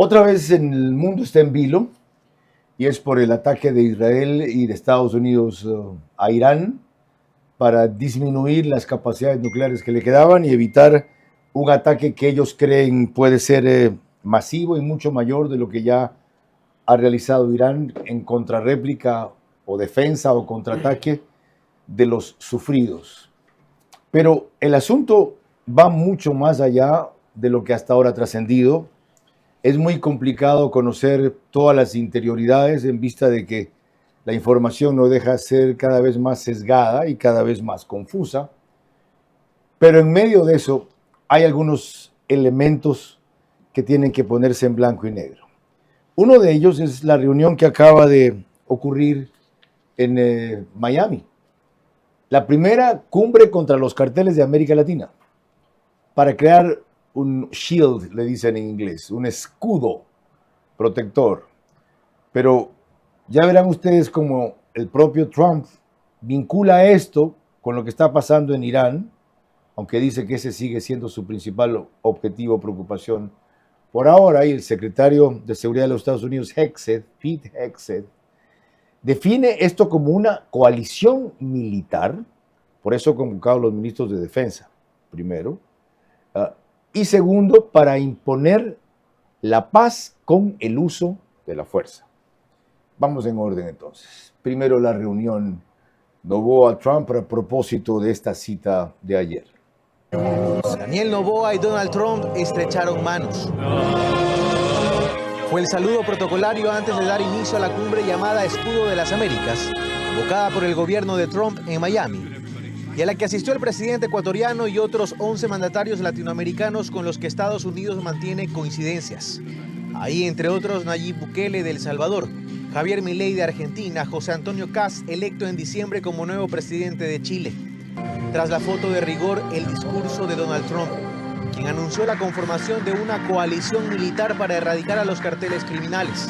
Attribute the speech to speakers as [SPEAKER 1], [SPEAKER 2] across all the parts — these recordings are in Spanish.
[SPEAKER 1] Otra vez en el mundo está en vilo y es por el ataque de Israel y de Estados Unidos a Irán para disminuir las capacidades nucleares que le quedaban y evitar un ataque que ellos creen puede ser masivo y mucho mayor de lo que ya ha realizado Irán en contrarréplica o defensa o contraataque de los sufridos. Pero el asunto va mucho más allá de lo que hasta ahora ha trascendido. Es muy complicado conocer todas las interioridades en vista de que la información no deja de ser cada vez más sesgada y cada vez más confusa. Pero en medio de eso hay algunos elementos que tienen que ponerse en blanco y negro. Uno de ellos es la reunión que acaba de ocurrir en Miami. La primera cumbre contra los carteles de América Latina, para crear un shield, le dicen en inglés, un escudo protector. Pero ya verán ustedes cómo el propio Trump vincula esto con lo que está pasando en Irán, aunque dice que ese sigue siendo su principal objetivo o preocupación por ahora, y el secretario de Seguridad de los Estados Unidos, Pete Hegseth, define esto como una coalición militar, por eso ha convocado a los ministros de Defensa, primero, y segundo, para imponer la paz con el uso de la fuerza. Vamos en orden entonces. Primero la reunión Noboa-Trump a propósito de esta cita de ayer.
[SPEAKER 2] Daniel Noboa y Donald Trump estrecharon manos. Fue el saludo protocolario antes de dar inicio a la cumbre llamada Escudo de las Américas, convocada por el gobierno de Trump en Miami, y a la que asistió el presidente ecuatoriano y otros 11 mandatarios latinoamericanos con los que Estados Unidos mantiene coincidencias. Ahí, entre otros, Nayib Bukele de El Salvador, Javier Milei de Argentina, José Antonio Kast, electo en diciembre como nuevo presidente de Chile. Tras la foto de rigor, el discurso de Donald Trump, quien anunció la conformación de una coalición militar para erradicar a los carteles criminales.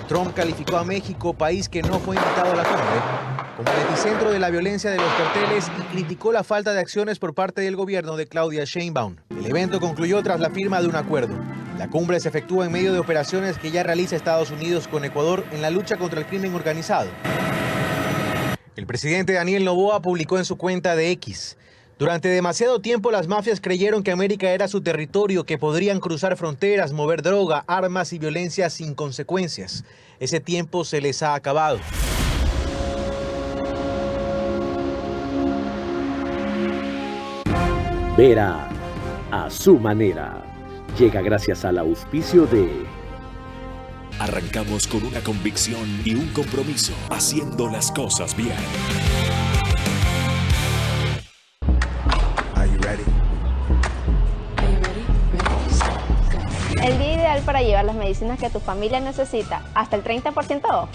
[SPEAKER 2] Trump calificó a México, país que no fue invitado a la cumbre, como el epicentro de la violencia de los carteles y criticó la falta de acciones por parte del gobierno de Claudia Sheinbaum. El evento concluyó tras la firma de un acuerdo. La cumbre se efectúa en medio de operaciones que ya realiza Estados Unidos con Ecuador en la lucha contra el crimen organizado. El presidente Daniel Noboa publicó en su cuenta de X: durante demasiado tiempo las mafias creyeron que América era su territorio, que podrían cruzar fronteras, mover droga, armas y violencia sin consecuencias. Ese tiempo se les ha acabado.
[SPEAKER 3] Verá a su manera. Llega gracias al auspicio de...
[SPEAKER 4] Arrancamos con una convicción y un compromiso, haciendo las cosas bien.
[SPEAKER 5] El día ideal para llevar las medicinas que tu familia necesita, hasta el 30% off.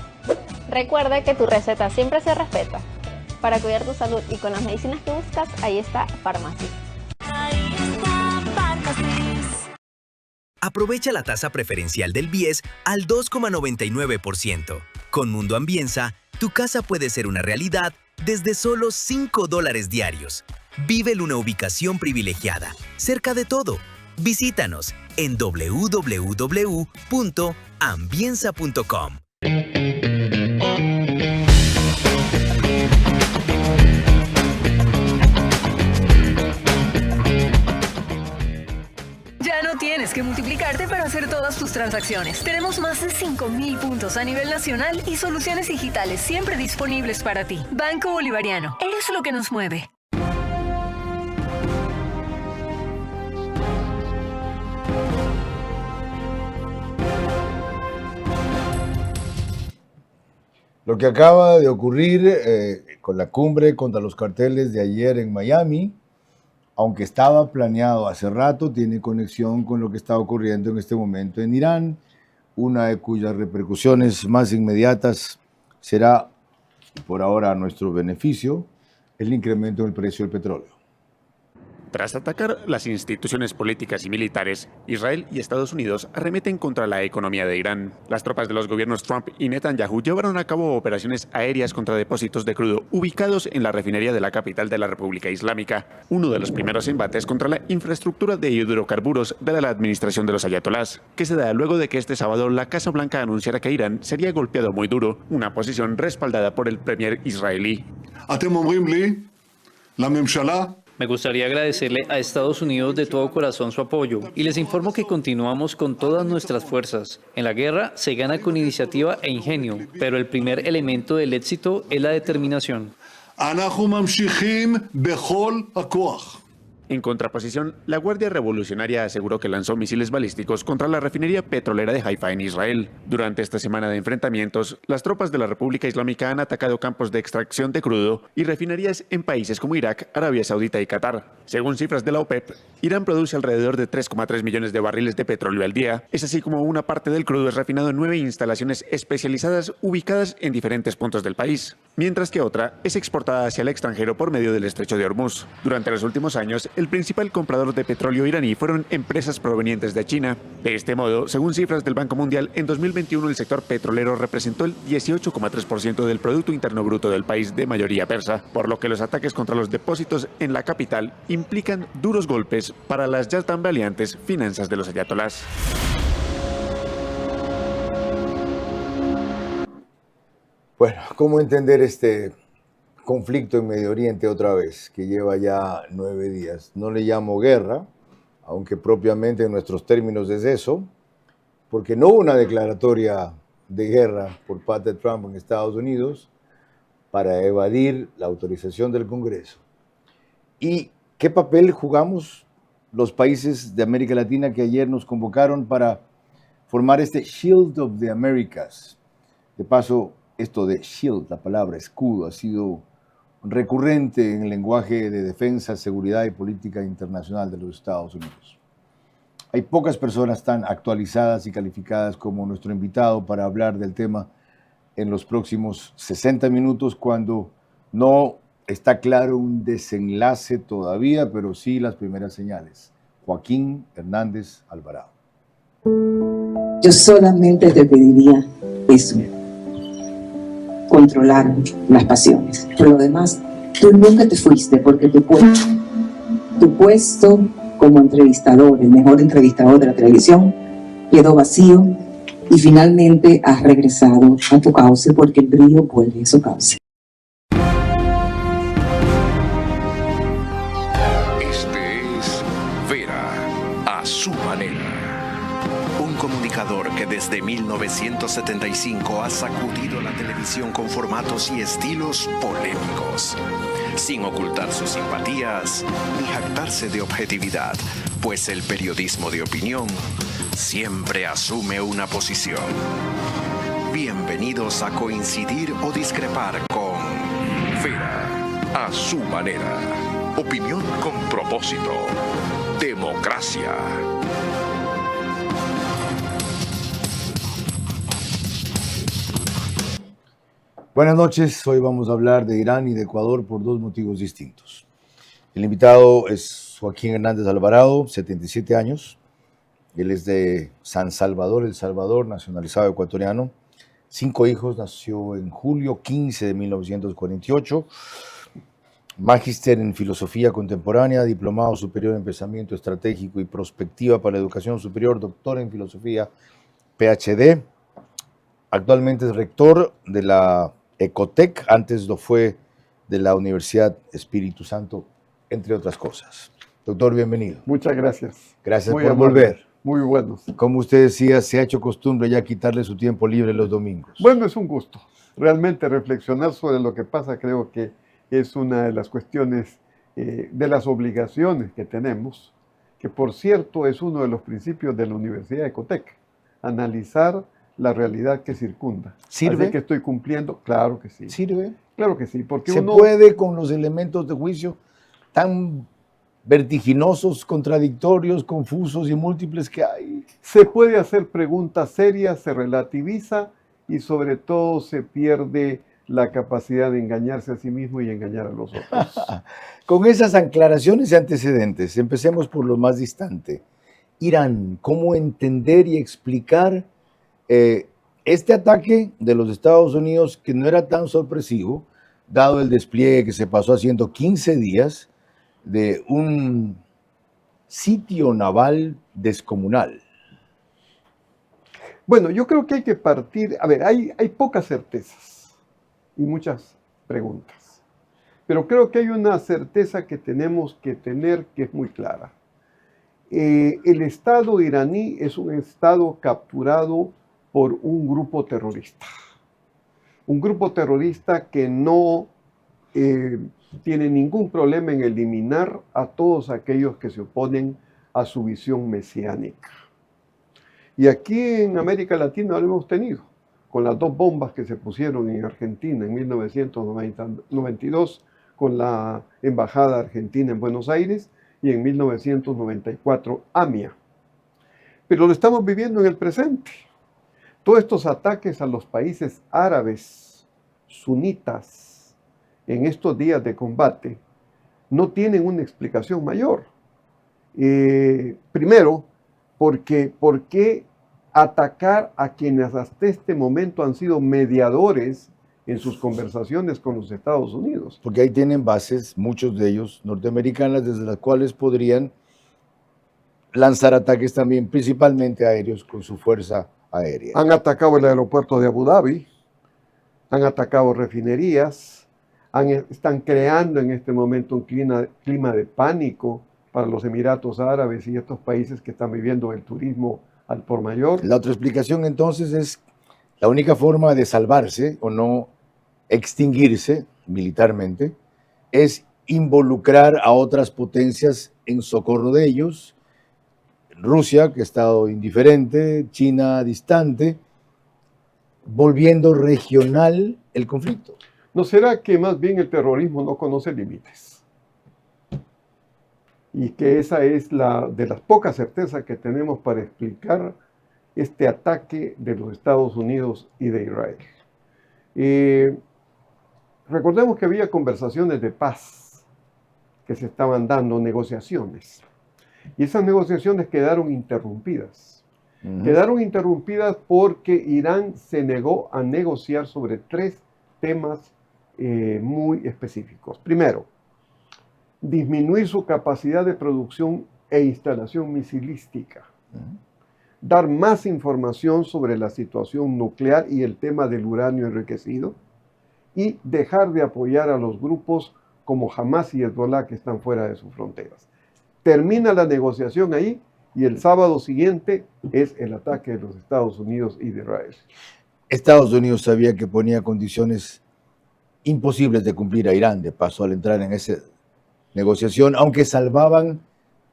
[SPEAKER 5] Recuerda que tu receta siempre se respeta. Para cuidar tu salud y con las medicinas que buscas, ahí está Pharmacy.
[SPEAKER 6] Aprovecha la tasa preferencial del BIES al 2,99%. Con Mundo Ambienza, tu casa puede ser una realidad desde solo $5 diarios. Vive en una ubicación privilegiada, cerca de todo. Visítanos en www.ambienza.com.
[SPEAKER 7] Ya no tienes que multiplicarte para hacer todas tus transacciones. Tenemos más de 5,000 puntos a nivel nacional y soluciones digitales siempre disponibles para ti. Banco Bolivariano, eres lo que nos mueve.
[SPEAKER 1] Lo que acaba de ocurrir con la cumbre contra los carteles de ayer en Miami, aunque estaba planeado hace rato, tiene conexión con lo que está ocurriendo en este momento en Irán, una de cuyas repercusiones más inmediatas será, por ahora a nuestro beneficio, el incremento del precio del petróleo.
[SPEAKER 8] Tras atacar las instituciones políticas y militares, Israel y Estados Unidos arremeten contra la economía de Irán. Las tropas de los gobiernos Trump y Netanyahu llevaron a cabo operaciones aéreas contra depósitos de crudo ubicados en la refinería de la capital de la República Islámica, uno de los primeros embates contra la infraestructura de hidrocarburos de la administración de los ayatolás, que se da luego de que este sábado la Casa Blanca anunciara que Irán sería golpeado muy duro, una posición respaldada por el premier israelí.
[SPEAKER 9] Me gustaría agradecerle a Estados Unidos de todo corazón su apoyo y les informo que continuamos con todas nuestras fuerzas. En la guerra se gana con iniciativa e ingenio, pero el primer elemento del éxito es la determinación.
[SPEAKER 8] En contraposición, la Guardia Revolucionaria aseguró que lanzó misiles balísticos contra la refinería petrolera de Haifa en Israel. Durante esta semana de enfrentamientos, las tropas de la República Islámica han atacado campos de extracción de crudo y refinerías en países como Irak, Arabia Saudita y Qatar. Según cifras de la OPEP, Irán produce alrededor de 3,3 millones de barriles de petróleo al día. Es así como una parte del crudo es refinado en 9 instalaciones especializadas ubicadas en diferentes puntos del país, mientras que otra es exportada hacia el extranjero por medio del estrecho de Hormuz. Durante los últimos años, el principal comprador de petróleo iraní fueron empresas provenientes de China. De este modo, según cifras del Banco Mundial, en 2021 el sector petrolero representó el 18,3% del Producto Interno Bruto del país de mayoría persa, por lo que los ataques contra los depósitos en la capital implican duros golpes para las ya tambaleantes finanzas de los ayatolás.
[SPEAKER 1] Bueno, ¿cómo entender este conflicto en Medio Oriente otra vez, que lleva ya 9 días? No le llamo guerra, aunque propiamente en nuestros términos es eso, porque no hubo una declaratoria de guerra por parte de Trump en Estados Unidos para evadir la autorización del Congreso. ¿Y qué papel jugamos los países de América Latina que ayer nos convocaron para formar este Shield of the Americas? De paso, esto de shield, la palabra escudo, ha sido recurrente en el lenguaje de defensa, seguridad y política internacional de los Estados Unidos. Hay pocas personas tan actualizadas y calificadas como nuestro invitado para hablar del tema en los próximos 60 minutos, cuando no está claro un desenlace todavía, pero sí las primeras señales. Joaquín Hernández Alvarado.
[SPEAKER 10] Yo solamente te pediría eso: controlar las pasiones. Por lo demás, tú nunca te fuiste, porque tu puesto como entrevistador, el mejor entrevistador de la televisión, quedó vacío y finalmente has regresado a tu cauce, porque el brillo vuelve a su cauce.
[SPEAKER 4] Este es Vera, a su manera. Un comunicador que desde 1975 ha sacudido la televisión con formatos y estilos polémicos, sin ocultar sus simpatías ni jactarse de objetividad, pues el periodismo de opinión siempre asume una posición. Bienvenidos a coincidir o discrepar con Vera, a su manera. Opinión con propósito. Democracia.
[SPEAKER 1] Buenas noches, hoy vamos a hablar de Irán y de Ecuador por dos motivos distintos. El invitado es Joaquín Hernández Alvarado, 77 años. Él es de San Salvador, El Salvador, nacionalizado ecuatoriano. 5 hijos, nació en julio 15 de 1948. Magíster en Filosofía Contemporánea, Diplomado Superior en Pensamiento Estratégico y Prospectiva para la Educación Superior, doctor en Filosofía, PhD. Actualmente es rector de la Ecotec, antes lo fue de la Universidad Espíritu Santo, entre otras cosas. Doctor, bienvenido.
[SPEAKER 11] Muchas gracias.
[SPEAKER 1] Gracias
[SPEAKER 11] Muy
[SPEAKER 1] por
[SPEAKER 11] amable.
[SPEAKER 1] volver.
[SPEAKER 11] Muy buenos.
[SPEAKER 1] Como usted decía, se ha hecho costumbre ya quitarle su tiempo libre los domingos.
[SPEAKER 11] Bueno, es un gusto. Realmente reflexionar sobre lo que pasa creo que es una de las cuestiones, de las obligaciones que tenemos, que por cierto es uno de los principios de la Universidad de Ecotec, analizar la realidad que circunda.
[SPEAKER 1] ¿Sirve?
[SPEAKER 11] Así que estoy cumpliendo, claro que sí.
[SPEAKER 1] ¿Sirve?
[SPEAKER 11] Claro que sí, porque
[SPEAKER 1] ¿Se puede con los elementos de juicio tan vertiginosos, contradictorios, confusos y múltiples que hay?
[SPEAKER 11] Se puede hacer preguntas serias, se relativiza y sobre todo se pierde la capacidad de engañarse a sí mismo y engañar a los otros.
[SPEAKER 1] Con esas aclaraciones y antecedentes, empecemos por lo más distante. Irán, ¿cómo entender y explicar este ataque de los Estados Unidos que no era tan sorpresivo, dado el despliegue que se pasó haciendo 15 días de un sitio naval descomunal?
[SPEAKER 11] Bueno, yo creo que hay que partir, a ver, hay pocas certezas y muchas preguntas, pero creo que hay una certeza que tenemos que tener que es muy clara. El Estado iraní es un Estado capturado por un grupo terrorista que no tiene ningún problema en eliminar a todos aquellos que se oponen a su visión mesiánica. Y aquí en América Latina lo hemos tenido, con las 2 bombas que se pusieron en Argentina en 1992, con la Embajada Argentina en Buenos Aires, y en 1994 AMIA. Pero lo estamos viviendo en el presente. Todos estos ataques a los países árabes, sunitas, en estos días de combate, no tienen una explicación mayor. Primero, ¿por qué atacar a quienes hasta este momento han sido mediadores en sus conversaciones con los Estados Unidos?
[SPEAKER 1] Porque ahí tienen bases, muchos de ellos norteamericanas, desde las cuales podrían lanzar ataques también, principalmente aéreos, con su fuerza aérea.
[SPEAKER 11] Han atacado el aeropuerto de Abu Dhabi, han atacado refinerías, están creando en este momento un clima de pánico para los Emiratos Árabes y estos países que están viviendo el turismo al por mayor.
[SPEAKER 1] La otra explicación entonces es la única forma de salvarse o no extinguirse militarmente es involucrar a otras potencias en socorro de ellos. Rusia, que ha estado indiferente, China distante, volviendo regional el conflicto.
[SPEAKER 11] ¿No será que más bien el terrorismo no conoce límites? Y que esa es de las pocas certezas que tenemos para explicar este ataque de los Estados Unidos y de Israel. Recordemos que había conversaciones de paz que se estaban dando, negociaciones. Y esas negociaciones quedaron interrumpidas. Quedaron interrumpidas porque Irán se negó a negociar sobre 3 temas muy específicos. Primero, disminuir su capacidad de producción e instalación misilística. Dar más información sobre la situación nuclear y el tema del uranio enriquecido. Y dejar de apoyar a los grupos como Hamas y Hezbollah que están fuera de sus fronteras. Termina la negociación ahí y el sábado siguiente es el ataque de los Estados Unidos y de Israel.
[SPEAKER 1] Estados Unidos sabía que ponía condiciones imposibles de cumplir a Irán, de paso, al entrar en esa negociación, aunque salvaban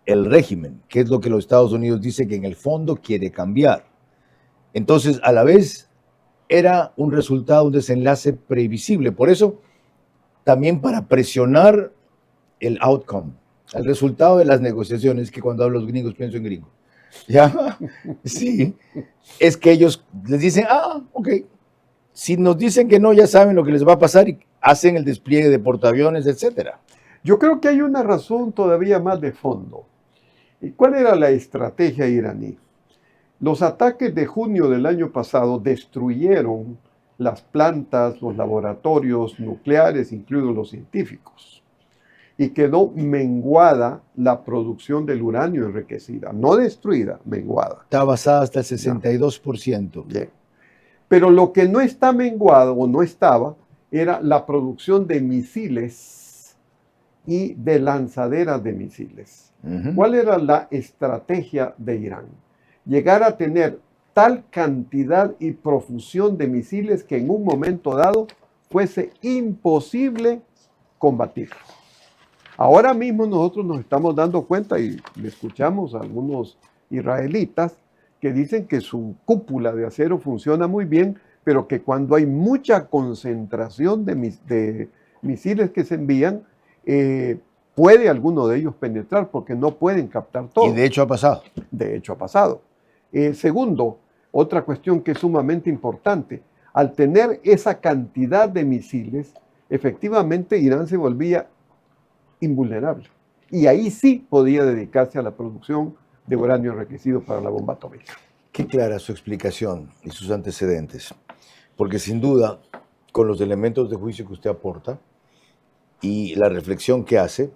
[SPEAKER 1] el régimen, que es lo que los Estados Unidos dice que en el fondo quiere cambiar. Entonces, a la vez, era un resultado, un desenlace previsible. Por eso, también para presionar el outcome, el resultado de las negociaciones, que cuando hablo los gringos pienso en gringo. ¿Ya? Sí. Es que ellos les dicen, ok. Si nos dicen que no, ya saben lo que les va a pasar y hacen el despliegue de portaaviones, etc.
[SPEAKER 11] Yo creo que hay una razón todavía más de fondo. ¿Y cuál era la estrategia iraní? Los ataques de junio del año pasado destruyeron las plantas, los laboratorios nucleares, incluidos los científicos. Y quedó menguada la producción del uranio enriquecida. No destruida, menguada.
[SPEAKER 1] Está basada hasta el 62%.
[SPEAKER 11] Bien. Pero lo que no está menguado o no estaba era la producción de misiles y de lanzaderas de misiles. ¿Cuál era la estrategia de Irán? Llegar a tener tal cantidad y profusión de misiles que en un momento dado fuese imposible combatirlo. Ahora mismo nosotros nos estamos dando cuenta y le escuchamos a algunos israelitas que dicen que su cúpula de acero funciona muy bien, pero que cuando hay mucha concentración de misiles que se envían, puede alguno de ellos penetrar porque no pueden captar todo.
[SPEAKER 1] Y de hecho ha pasado.
[SPEAKER 11] De hecho ha pasado. Segundo, otra cuestión que es sumamente importante, Al tener esa cantidad de misiles, efectivamente Irán se volvía invulnerable. Y ahí sí podía dedicarse a la producción de uranio enriquecido para la bomba atómica.
[SPEAKER 1] Qué clara su explicación y sus antecedentes, porque sin duda, con los elementos de juicio que usted aporta y la reflexión que hace,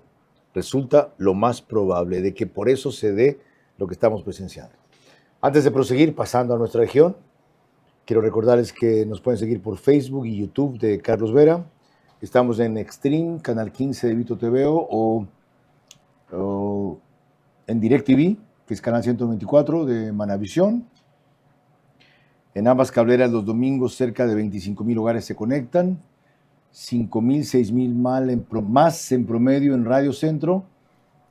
[SPEAKER 1] resulta lo más probable de que por eso se dé lo que estamos presenciando. Antes de proseguir, pasando a nuestra región, quiero recordarles que nos pueden seguir por Facebook y YouTube de Carlos Vera. Estamos en Extreme, Canal 15 de Vito TV o en DirecTV, que es Canal 124 de Manavisión. En ambas cableras los domingos cerca de 25,000 hogares se conectan, 5,000, 6,000 más en promedio en Radio Centro,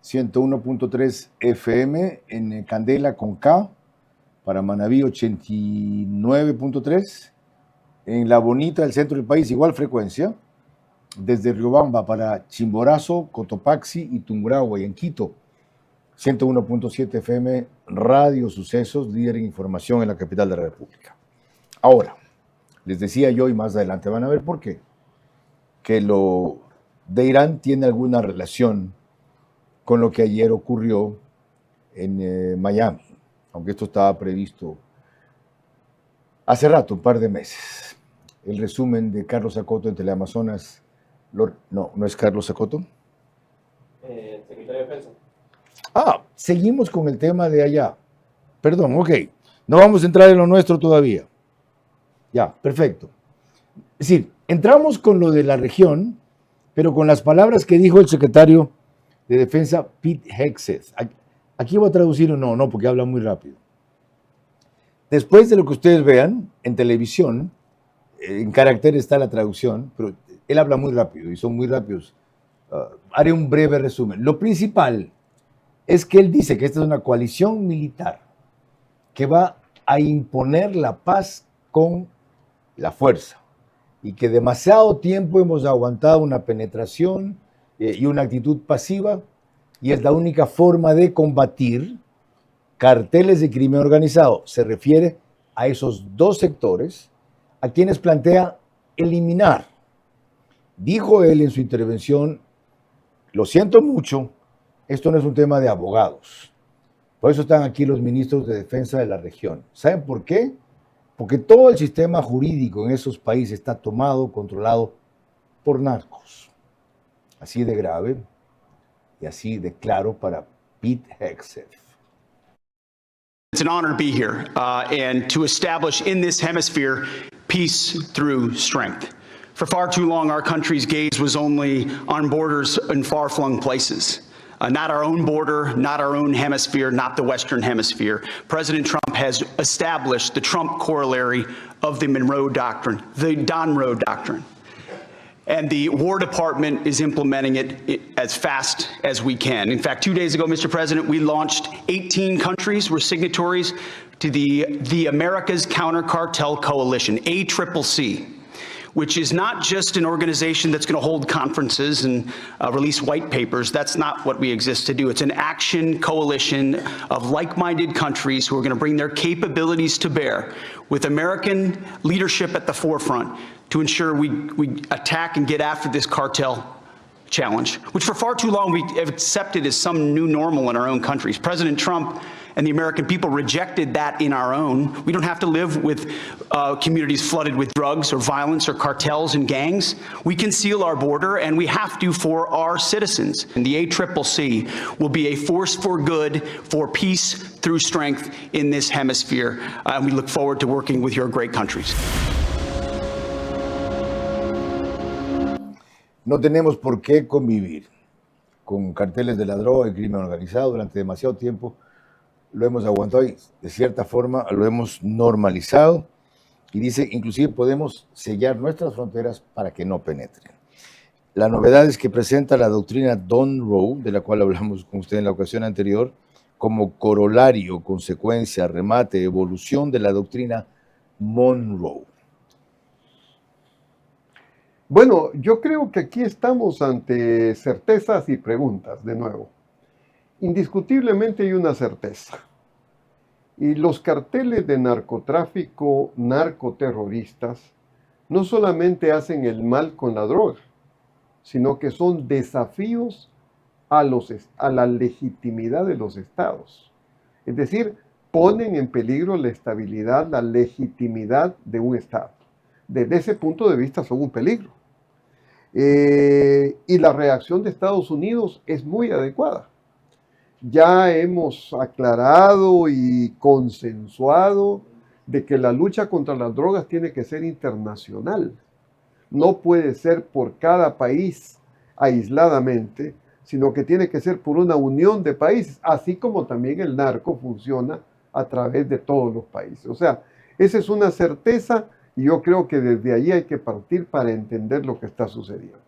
[SPEAKER 1] 101.3 FM, en Candela con K, para Manaví 89.3, en La Bonita, el centro del país, igual frecuencia, desde Riobamba para Chimborazo, Cotopaxi y Tungurahua, y en Quito, 101.7 FM, Radio Sucesos, líder en información en la capital de la República. Ahora, les decía yo, y más adelante van a ver por qué, que lo de Irán tiene alguna relación con lo que ayer ocurrió en Miami, aunque esto estaba previsto hace rato, un par de meses. El resumen de Carlos Acoto en Teleamazonas. No es Carlos Acoto.
[SPEAKER 12] Secretario de Defensa.
[SPEAKER 1] Seguimos con el tema de allá. Perdón, ok. No vamos a entrar en lo nuestro todavía. Ya, perfecto. Es decir, entramos con lo de la región, pero con las palabras que dijo el secretario de Defensa, Pete Hegseth. Aquí voy a traducir o no, porque habla muy rápido. Después de lo que ustedes vean en televisión, en carácter está la traducción, pero él habla muy rápido y son muy rápidos. Haré un breve resumen. Lo principal es que él dice que esta es una coalición militar que va a imponer la paz con la fuerza y que demasiado tiempo hemos aguantado una penetración y una actitud pasiva y es la única forma de combatir carteles de crimen organizado. Se refiere a esos dos sectores a quienes plantea eliminar. Dijo él en su intervención, lo siento mucho, esto no es un tema de abogados. Por eso están aquí los ministros de defensa de la región. ¿Saben por qué? Porque todo el sistema jurídico en esos países está tomado, controlado por narcos. Así de grave y así de claro para Pete Hegseth.
[SPEAKER 13] It's an honor to be here and to establish in this hemisphere peace through strength. For far too long, our country's gaze was only on borders in far-flung places. Not our own border, not our own hemisphere, not the Western Hemisphere. President Trump has established the Trump corollary of the Monroe Doctrine, the Monroe Doctrine. And the War Department is implementing it as fast as we can. In fact, 2 days ago, Mr. President, we launched 18 countries were signatories to the America's Counter Cartel Coalition, ACCC, which is not just an organization that's going to hold conferences and release white papers. That's not what we exist to do. It's an action coalition of like-minded countries who are going to bring their capabilities to bear with American leadership at the forefront to ensure we attack and get after this cartel challenge, which for far too long we have accepted as some new normal in our own countries. President Trump and the American people rejected that in our own. We don't have to live with communities flooded with drugs or violence or cartels and gangs. We can seal our border, and we have to for our citizens. And the ACCC will be a force for good, for peace through strength in this hemisphere. And we look forward to working with your great countries.
[SPEAKER 1] No tenemos por qué convivir con carteles de la droga y crimen organizado durante demasiado tiempo. Lo hemos aguantado y de cierta forma lo hemos normalizado y dice, inclusive podemos sellar nuestras fronteras para que no penetren. La novedad es que presenta la doctrina Monroe, de la cual hablamos con usted en la ocasión anterior, como corolario, consecuencia, remate, evolución de la doctrina Monroe.
[SPEAKER 11] Bueno, yo creo que aquí estamos ante certezas y preguntas, de nuevo. Indiscutiblemente hay una certeza. Y los carteles de narcotráfico, narcoterroristas, no solamente hacen el mal con la droga, sino que son desafíos a la legitimidad de los estados. Es decir, ponen en peligro la estabilidad, la legitimidad de un estado. Desde ese punto de vista son un peligro. Y la reacción de Estados Unidos es muy adecuada. Ya hemos aclarado y consensuado de que la lucha contra las drogas tiene que ser internacional. No puede ser por cada país aisladamente, sino que tiene que ser por una unión de países, así como también el narco funciona a través de todos los países. O sea, esa es una certeza y yo creo que desde ahí hay que partir para entender lo que está sucediendo.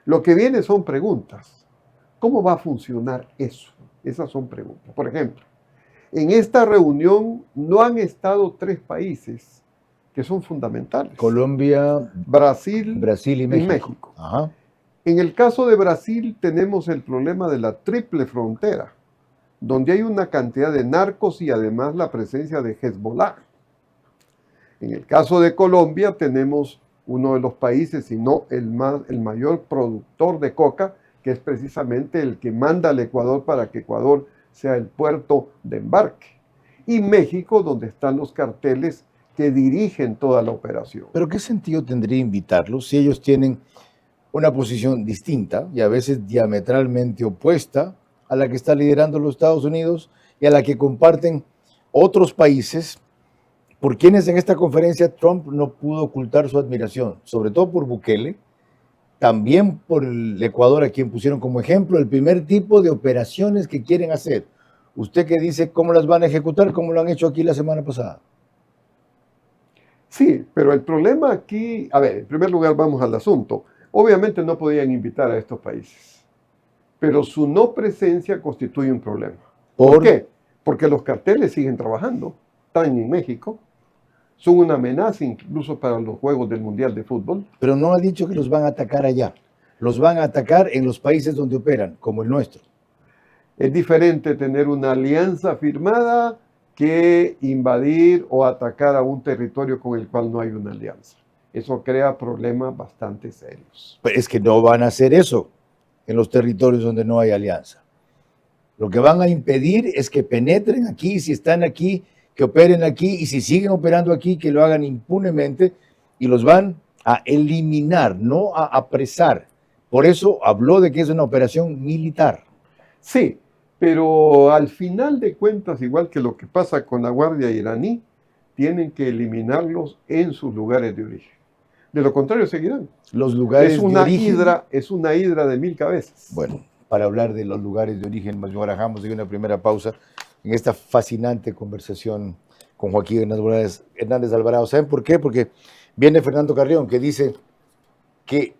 [SPEAKER 11] Lo que viene son preguntas. ¿Cómo va a funcionar eso? Esas son preguntas. Por ejemplo, en esta reunión no han estado 3 países que son fundamentales.
[SPEAKER 1] Colombia,
[SPEAKER 11] Brasil
[SPEAKER 1] y México. Ajá.
[SPEAKER 11] En el caso de Brasil tenemos el problema de la triple frontera, donde hay una cantidad de narcos y además la presencia de Hezbollah. En el caso de Colombia tenemos uno de los países, si no el mayor productor de coca, que es precisamente el que manda al Ecuador para que Ecuador sea el puerto de embarque. Y México, donde están los carteles que dirigen toda la operación.
[SPEAKER 1] Pero ¿qué sentido tendría invitarlos si ellos tienen una posición distinta y a veces diametralmente opuesta a la que está liderando los Estados Unidos y a la que comparten otros países por quienes en esta conferencia Trump no pudo ocultar su admiración, sobre todo por Bukele, también por el Ecuador, a quien pusieron como ejemplo el primer tipo de operaciones que quieren hacer? Usted que dice cómo las van a ejecutar, como lo han hecho aquí la semana pasada.
[SPEAKER 11] Sí, pero el problema aquí, a ver, en primer lugar vamos al asunto. Obviamente no podían invitar a estos países, pero su no presencia constituye un problema. ¿Por qué? Porque los carteles siguen trabajando, están en México, son una amenaza incluso para los Juegos del Mundial de Fútbol.
[SPEAKER 1] Pero no ha dicho que los van a atacar allá, los van a atacar en los países donde operan, como el nuestro.
[SPEAKER 11] Es diferente tener una alianza firmada que invadir o atacar a un territorio con el cual no hay una alianza. Eso crea problemas bastante serios.
[SPEAKER 1] Pero es que no van a hacer eso en los territorios donde no hay alianza. Lo que van a impedir es que penetren aquí, si están aquí, que operen aquí, y si siguen operando aquí, que lo hagan impunemente, y los van a eliminar, no a apresar. Por eso habló de que es una operación militar.
[SPEAKER 11] Sí, pero al final de cuentas, igual que lo que pasa con la Guardia iraní, tienen que eliminarlos en sus lugares de origen. De lo contrario, seguirán.
[SPEAKER 1] Los lugares de origen.
[SPEAKER 11] Es una hidra de 1000 cabezas.
[SPEAKER 1] Bueno, para hablar de los lugares de origen, nos barajamos de una primera pausa en esta fascinante conversación con Joaquín Hernández Alvarado. ¿Saben por qué? Porque viene Fernando Carrión, que dice que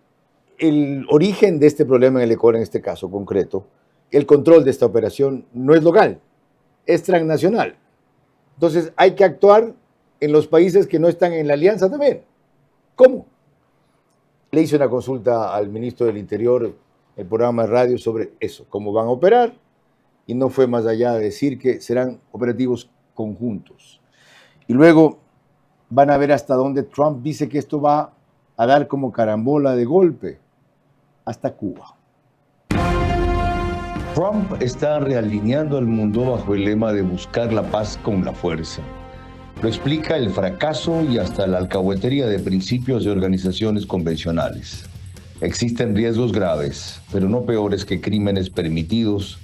[SPEAKER 1] el origen de este problema en el Ecuador, en este caso concreto, el control de esta operación no es local, es transnacional. Entonces hay que actuar en los países que no están en la alianza también. ¿Cómo? Le hice una consulta al ministro del Interior, el programa de radio, sobre eso, cómo van a operar, y no fue más allá de decir que serán operativos conjuntos. Y luego van a ver hasta dónde Trump dice que esto va a dar como carambola de golpe, hasta Cuba.
[SPEAKER 14] Trump está realineando al mundo bajo el lema de buscar la paz con la fuerza. Lo explica el fracaso y hasta la alcahuetería de principios de organizaciones convencionales. Existen riesgos graves, pero no peores que crímenes permitidos,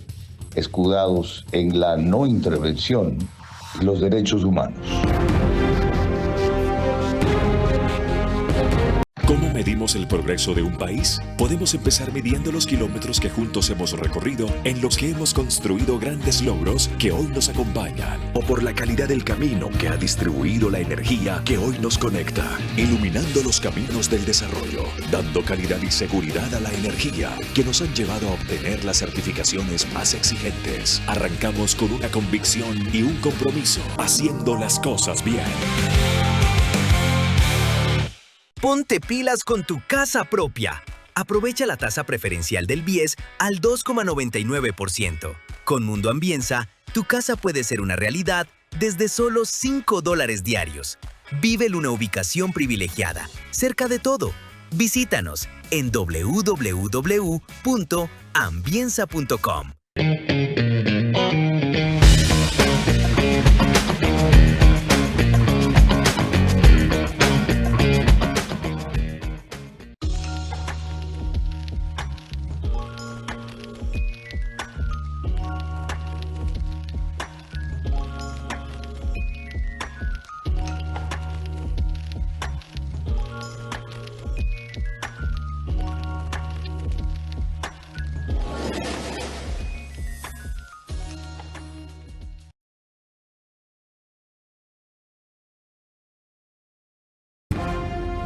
[SPEAKER 14] escudados en la no intervención y los derechos humanos.
[SPEAKER 15] ¿Cómo medimos el progreso de un país? Podemos empezar midiendo los kilómetros que juntos hemos recorrido, en los que hemos construido grandes logros que hoy nos acompañan.
[SPEAKER 4] O por la calidad del camino que ha distribuido la energía que hoy nos conecta,
[SPEAKER 15] Iluminando los caminos del desarrollo, dando calidad y seguridad a la energía que nos han llevado a obtener las certificaciones más exigentes. Arrancamos con una convicción y un compromiso, haciendo las cosas bien.
[SPEAKER 6] Ponte pilas con tu casa propia. Aprovecha la tasa preferencial del BIES al 2,99%. Con Mundo Ambienza, tu casa puede ser una realidad desde solo $5 diarios. Vive una ubicación privilegiada, cerca de todo. Visítanos en www.ambienza.com.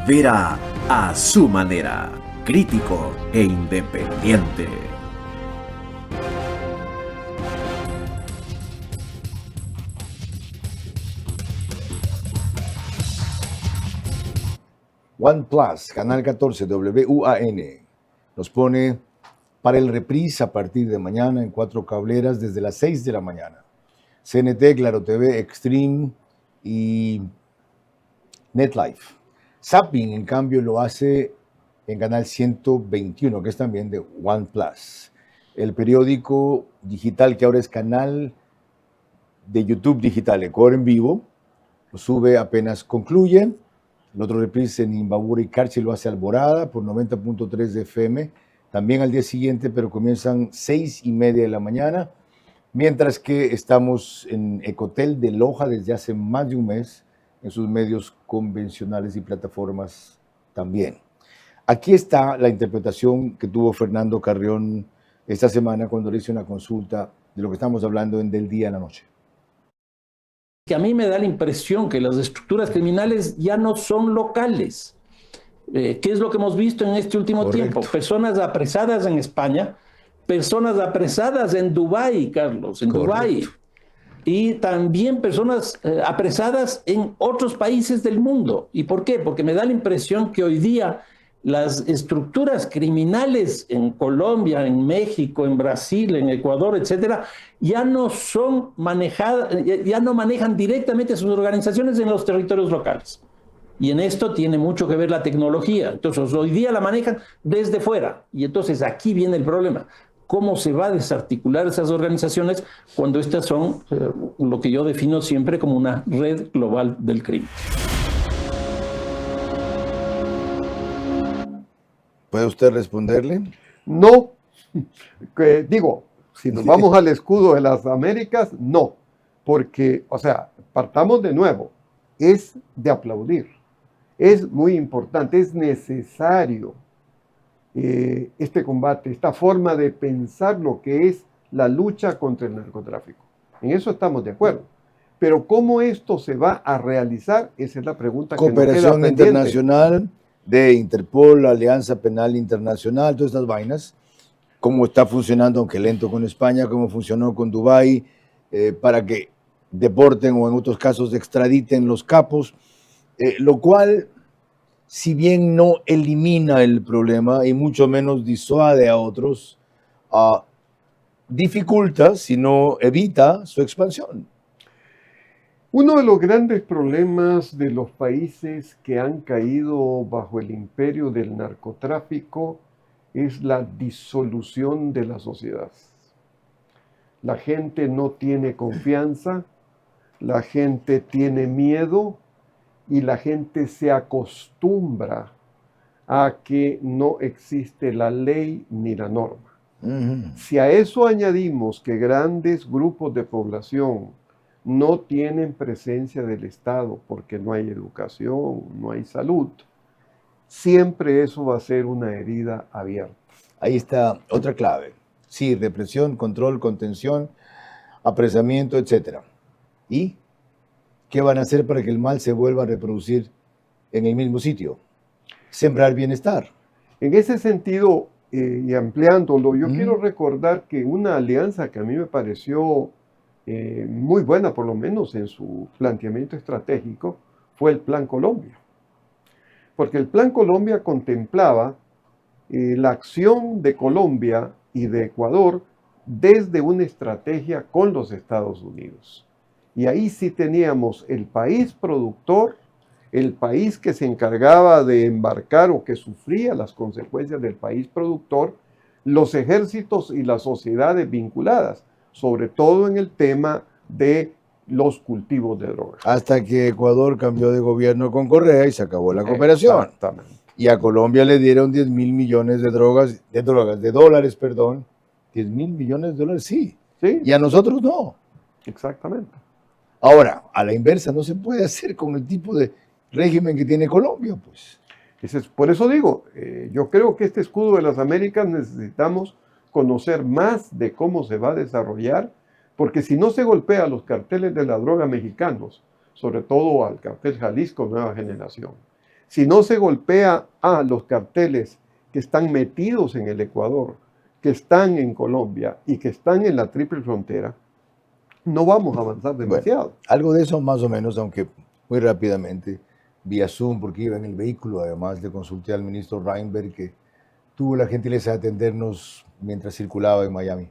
[SPEAKER 3] Vera a su manera, crítico e independiente.
[SPEAKER 1] OnePlus, Canal 14, WUAN, nos pone para el reprise a partir de mañana en 4 cableras desde las 6 de la mañana. CNT, Claro TV, Extreme y NetLife. Zapping, en cambio, lo hace en Canal 121, que es también de OnePlus. El periódico digital, que ahora es canal de YouTube digital, Ecuador en vivo, lo sube apenas concluye. El otro reprise en Imbabura y Carchi lo hace Alborada por 90.3 de FM, también al día siguiente, pero comienzan 6:30 de la mañana, mientras que estamos en Ecotel de Loja desde hace más de un mes, en sus medios convencionales y plataformas también. Aquí está la interpretación que tuvo Fernando Carrión esta semana cuando le hice una consulta de lo que estamos hablando en Del Día a la Noche.
[SPEAKER 16] Que a mí me da la impresión que las estructuras criminales ya no son locales. ¿Qué es lo que hemos visto en este último tiempo? Personas apresadas en España, personas apresadas en Dubái, Carlos, en Dubái. Y también personas apresadas en otros países del mundo. ¿Y por qué? Porque me da la impresión que hoy día las estructuras criminales en Colombia, en México, en Brasil, en Ecuador, etcétera, ya no son manejadas, ya no manejan directamente sus organizaciones en los territorios locales. Y en esto tiene mucho que ver la tecnología. Entonces, hoy día la manejan desde fuera. Y entonces aquí viene el problema. ¿Cómo se va a desarticular esas organizaciones cuando estas son lo que yo defino siempre como una red global del crimen?
[SPEAKER 1] ¿Puede usted responderle?
[SPEAKER 11] No. Digo, si nos vamos al escudo de las Américas, no. Porque, o sea, partamos de nuevo. Es de aplaudir. Es muy importante, es necesario este combate, esta forma de pensar lo que es la lucha contra el narcotráfico. En eso estamos de acuerdo. Pero ¿cómo esto se va a realizar? Esa es la pregunta que nos queda
[SPEAKER 1] Cooperación
[SPEAKER 11] pendiente.
[SPEAKER 1] internacional de Interpol, Alianza Penal Internacional, todas estas vainas. Cómo está funcionando, aunque lento, con España, cómo funcionó con Dubái, para que deporten o en otros casos extraditen los capos, lo cual, si bien no elimina el problema y mucho menos disuade a otros, dificulta, sino evita su expansión.
[SPEAKER 11] Uno de los grandes problemas de los países que han caído bajo el imperio del narcotráfico es la disolución de la sociedad. La gente no tiene confianza, la gente tiene miedo y la gente se acostumbra a que no existe la ley ni la norma. Si a eso añadimos que grandes grupos de población no tienen presencia del Estado porque no hay educación, no hay salud, siempre eso va a ser una herida abierta.
[SPEAKER 1] Ahí está otra clave. Sí, represión, control, contención, apresamiento, etc. ¿Y qué van a hacer para que el mal se vuelva a reproducir en el mismo sitio? Sembrar bienestar.
[SPEAKER 11] En ese sentido, y ampliándolo, yo quiero recordar que una alianza que a mí me pareció muy buena, por lo menos en su planteamiento estratégico, fue el Plan Colombia. Porque el Plan Colombia contemplaba la acción de Colombia y de Ecuador desde una estrategia con los Estados Unidos. Y ahí sí teníamos el país productor, el país que se encargaba de embarcar o que sufría las consecuencias del país productor, los ejércitos y las sociedades vinculadas, sobre todo en el tema de los cultivos de drogas.
[SPEAKER 1] Hasta que Ecuador cambió de gobierno con Correa y se acabó la cooperación.
[SPEAKER 11] Exactamente.
[SPEAKER 1] Y a Colombia le dieron 10 mil millones de dólares, 10 mil millones de dólares, sí. Y a nosotros no.
[SPEAKER 11] Exactamente.
[SPEAKER 1] Ahora, a la inversa, no se puede hacer con el tipo de régimen que tiene Colombia, pues.
[SPEAKER 11] Por eso digo, yo creo que este escudo de las Américas necesitamos conocer más de cómo se va a desarrollar, porque si no se golpea a los carteles de la droga mexicanos, sobre todo al cartel Jalisco Nueva Generación, si no se golpea a los carteles que están metidos en el Ecuador, que están en Colombia y que están en la triple frontera, no vamos a avanzar demasiado.
[SPEAKER 1] Bueno, algo de eso más o menos, aunque muy rápidamente, vía Zoom, porque iba en el vehículo, además le consulté al ministro Reinberg, que tuvo la gentileza de atendernos mientras circulaba en Miami.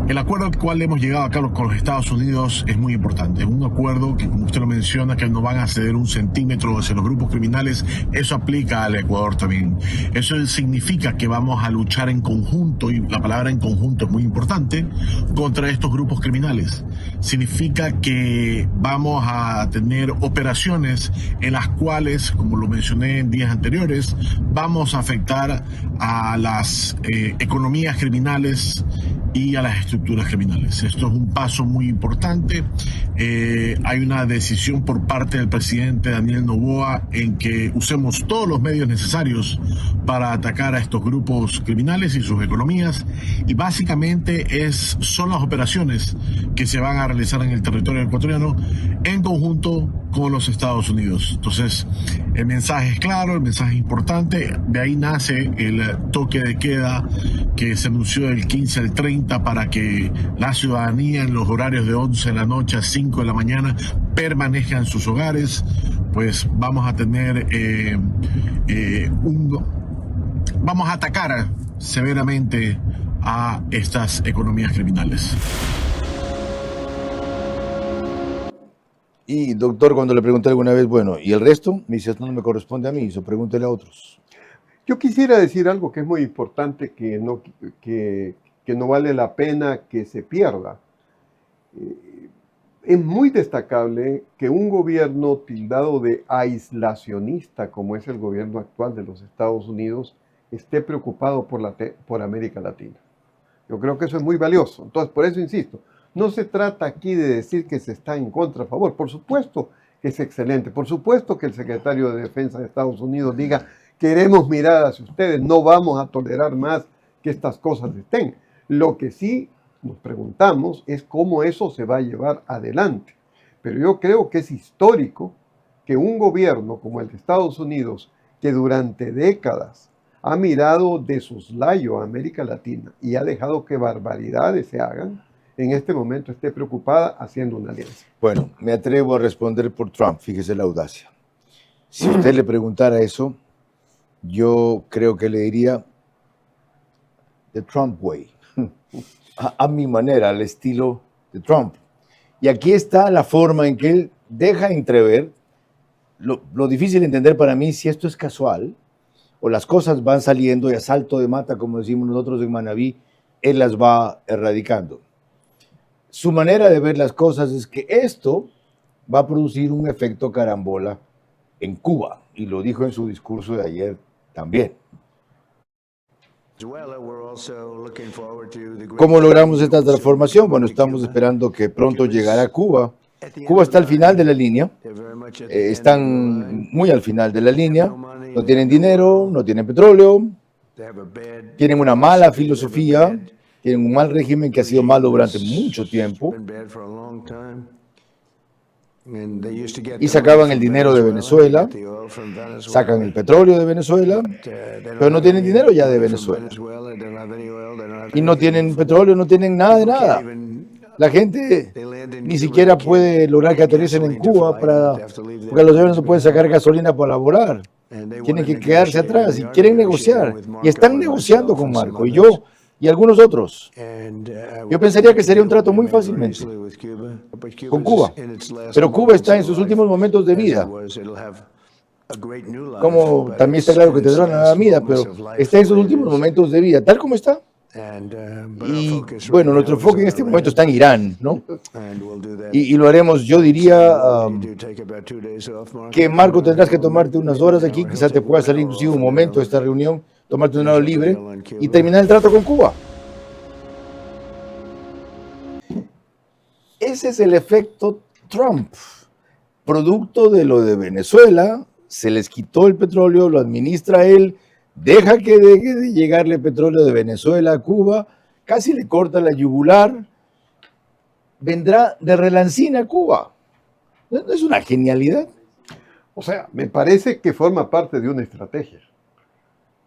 [SPEAKER 17] El acuerdo al cual hemos llegado acá con los Estados Unidos es muy importante. Un acuerdo que, como usted lo menciona, que no van a ceder un centímetro hacia los grupos criminales. Eso aplica al Ecuador también. Eso significa que vamos a luchar en conjunto, y la palabra en conjunto es muy importante, contra estos grupos criminales. Significa que vamos a tener operaciones en las cuales, como lo mencioné en días anteriores, vamos a afectar a las economías criminales y a las estructuras criminales. Esto es un paso muy importante. Hay una decisión por parte del presidente Daniel Noboa en que usemos todos los medios necesarios para atacar a estos grupos criminales y sus economías, y básicamente son las operaciones que se van a realizar en el territorio ecuatoriano en conjunto con los Estados Unidos. Entonces, el mensaje es claro, el mensaje es importante. De ahí nace el toque de queda que se anunció del 15 al 30 para que la ciudadanía en los horarios de 11 de la noche a 5 de la mañana permanezca en sus hogares. Pues vamos a tener vamos a atacar severamente a estas economías criminales.
[SPEAKER 1] Y doctor, cuando le pregunté alguna vez, bueno, ¿y el resto? Me dice, esto no me corresponde a mí, eso pregúntele a otros.
[SPEAKER 11] Yo quisiera decir algo que es muy importante, que no vale la pena que se pierda. Es muy destacable que un gobierno tildado de aislacionista, como es el gobierno actual de los Estados Unidos, esté preocupado por América Latina. Yo creo que eso es muy valioso. Entonces, por eso insisto, no se trata aquí de decir que se está en contra, a favor. Por supuesto que es excelente. Por supuesto que el secretario de Defensa de Estados Unidos diga, queremos mirar hacia ustedes, no vamos a tolerar más que estas cosas estén. Lo que sí nos preguntamos es cómo eso se va a llevar adelante. Pero yo creo que es histórico que un gobierno como el de Estados Unidos, que durante décadas ha mirado de soslayo a América Latina y ha dejado que barbaridades se hagan, en este momento esté preocupada haciendo una alianza.
[SPEAKER 1] Bueno, me atrevo a responder por Trump, fíjese la audacia. Si usted le preguntara eso, yo creo que le diría the Trump way, a mi manera, al estilo de Trump. Y aquí está la forma en que él deja entrever lo difícil de entender para mí, si esto es casual o las cosas van saliendo y a salto de mata, como decimos nosotros en Manabí, él las va erradicando. Su manera de ver las cosas es que esto va a producir un efecto carambola en Cuba, y lo dijo en su discurso de ayer también. ¿Cómo logramos esta transformación? Bueno, estamos esperando que pronto llegará Cuba. Cuba está al final de la línea, están muy al final de la línea, no tienen dinero, no tienen petróleo, tienen una mala filosofía, tienen un mal régimen que ha sido malo durante mucho tiempo, y sacaban el dinero de Venezuela, sacan el petróleo de Venezuela, pero no tienen dinero ya de Venezuela. Y no tienen petróleo, no tienen nada de nada. La gente ni siquiera puede lograr que aterricen en Cuba porque los aviones no pueden sacar gasolina para volar. Tienen que quedarse atrás y quieren negociar. Y están negociando con Marco. Y yo y algunos otros. Yo pensaría que sería un trato muy fácilmente con Cuba, pero Cuba está en sus últimos momentos de vida. Como también está claro que tendrá una nueva vida, pero está en sus últimos momentos de vida, tal como está. Y bueno, nuestro enfoque en este momento está en Irán, ¿no? Y lo haremos, yo diría que Marco, tendrás que tomarte unas horas aquí, quizás te pueda salir inclusive un momento de esta reunión, tomarte un lado libre y terminar el trato con Cuba. Ese es el efecto Trump, producto de lo de Venezuela. Se les quitó el petróleo, lo administra él, deja que deje de llegarle petróleo de Venezuela a Cuba, casi le corta la yugular, vendrá de relancina a Cuba. ¿No es una genialidad?
[SPEAKER 11] O sea, me parece que forma parte de una estrategia,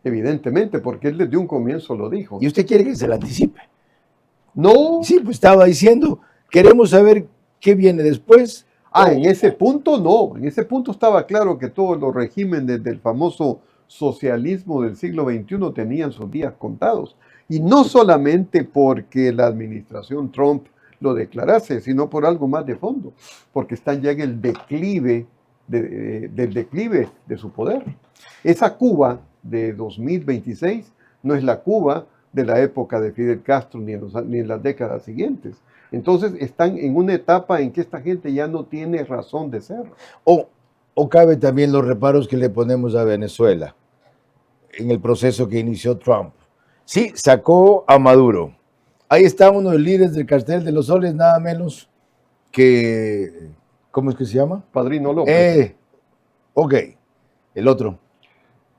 [SPEAKER 11] evidentemente, porque él desde un comienzo lo dijo.
[SPEAKER 1] ¿Y usted quiere que se la anticipe?
[SPEAKER 11] No.
[SPEAKER 1] Sí, pues estaba diciendo, queremos saber qué viene después.
[SPEAKER 11] En ese punto no, en ese punto estaba claro que todos los regímenes del famoso socialismo del siglo XXI tenían sus días contados. Y no solamente porque la administración Trump lo declarase, sino por algo más de fondo, porque están ya en el declive del declive de su poder. Esa Cuba de 2026 no es la Cuba de la época de Fidel Castro ni en las décadas siguientes. Entonces están en una etapa en que esta gente ya no tiene razón de ser.
[SPEAKER 1] O cabe también los reparos que le ponemos a Venezuela en el proceso que inició Trump. Sí, sacó a Maduro. Ahí está uno de los líderes del cartel de los soles, nada menos que... ¿Cómo es que se llama?
[SPEAKER 11] Padrino López.
[SPEAKER 1] Ok, el otro.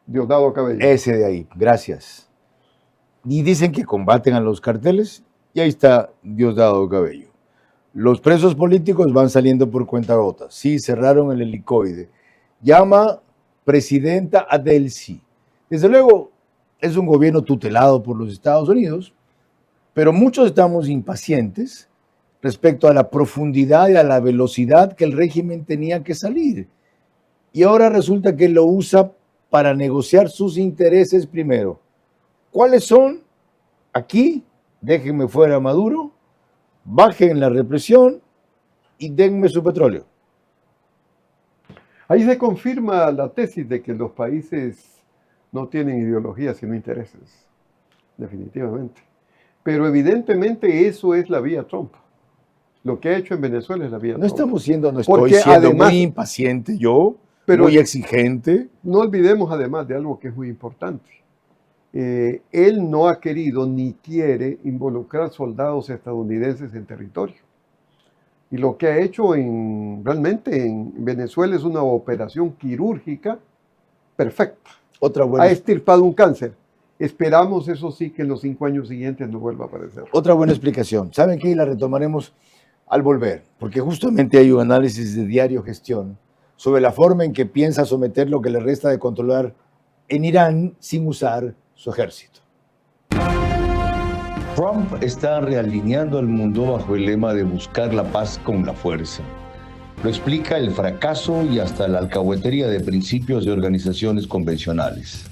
[SPEAKER 11] Diosdado Cabello.
[SPEAKER 1] Ese de ahí, gracias. Y dicen que combaten a los carteles. Y ahí está Diosdado Cabello. Los presos políticos van saliendo por cuentagotas. Sí, cerraron el helicoide. Llama presidenta a Delcy. Desde luego, es un gobierno tutelado por los Estados Unidos, pero muchos estamos impacientes respecto a la profundidad y a la velocidad que el régimen tenía que salir. Y ahora resulta que lo usa para negociar sus intereses primero. ¿Cuáles son? Aquí, déjenme fuera a Maduro, bajen la represión y denme su petróleo.
[SPEAKER 11] Ahí se confirma la tesis de que los países no tienen ideologías sino intereses, definitivamente. Pero evidentemente eso es la vía Trump. Lo que ha hecho en Venezuela es la vía Trump.
[SPEAKER 1] No estoy siendo muy impaciente yo, pero muy exigente.
[SPEAKER 11] No olvidemos además de algo que es muy importante. Él no ha querido ni quiere involucrar soldados estadounidenses en territorio. Y lo que ha hecho realmente en Venezuela es una operación quirúrgica perfecta. Ha extirpado un cáncer. Esperamos, eso sí, que en los 5 años siguientes no vuelva a aparecer.
[SPEAKER 1] Otra buena explicación. ¿Saben qué? Y la retomaremos al volver, porque justamente hay un análisis de Diario Gestión sobre la forma en que piensa someter lo que le resta de controlar en Irán sin usar su ejército.
[SPEAKER 14] Trump está realineando al mundo bajo el lema de buscar la paz con la fuerza. Lo explica el fracaso y hasta la alcahuetería de principios de organizaciones convencionales.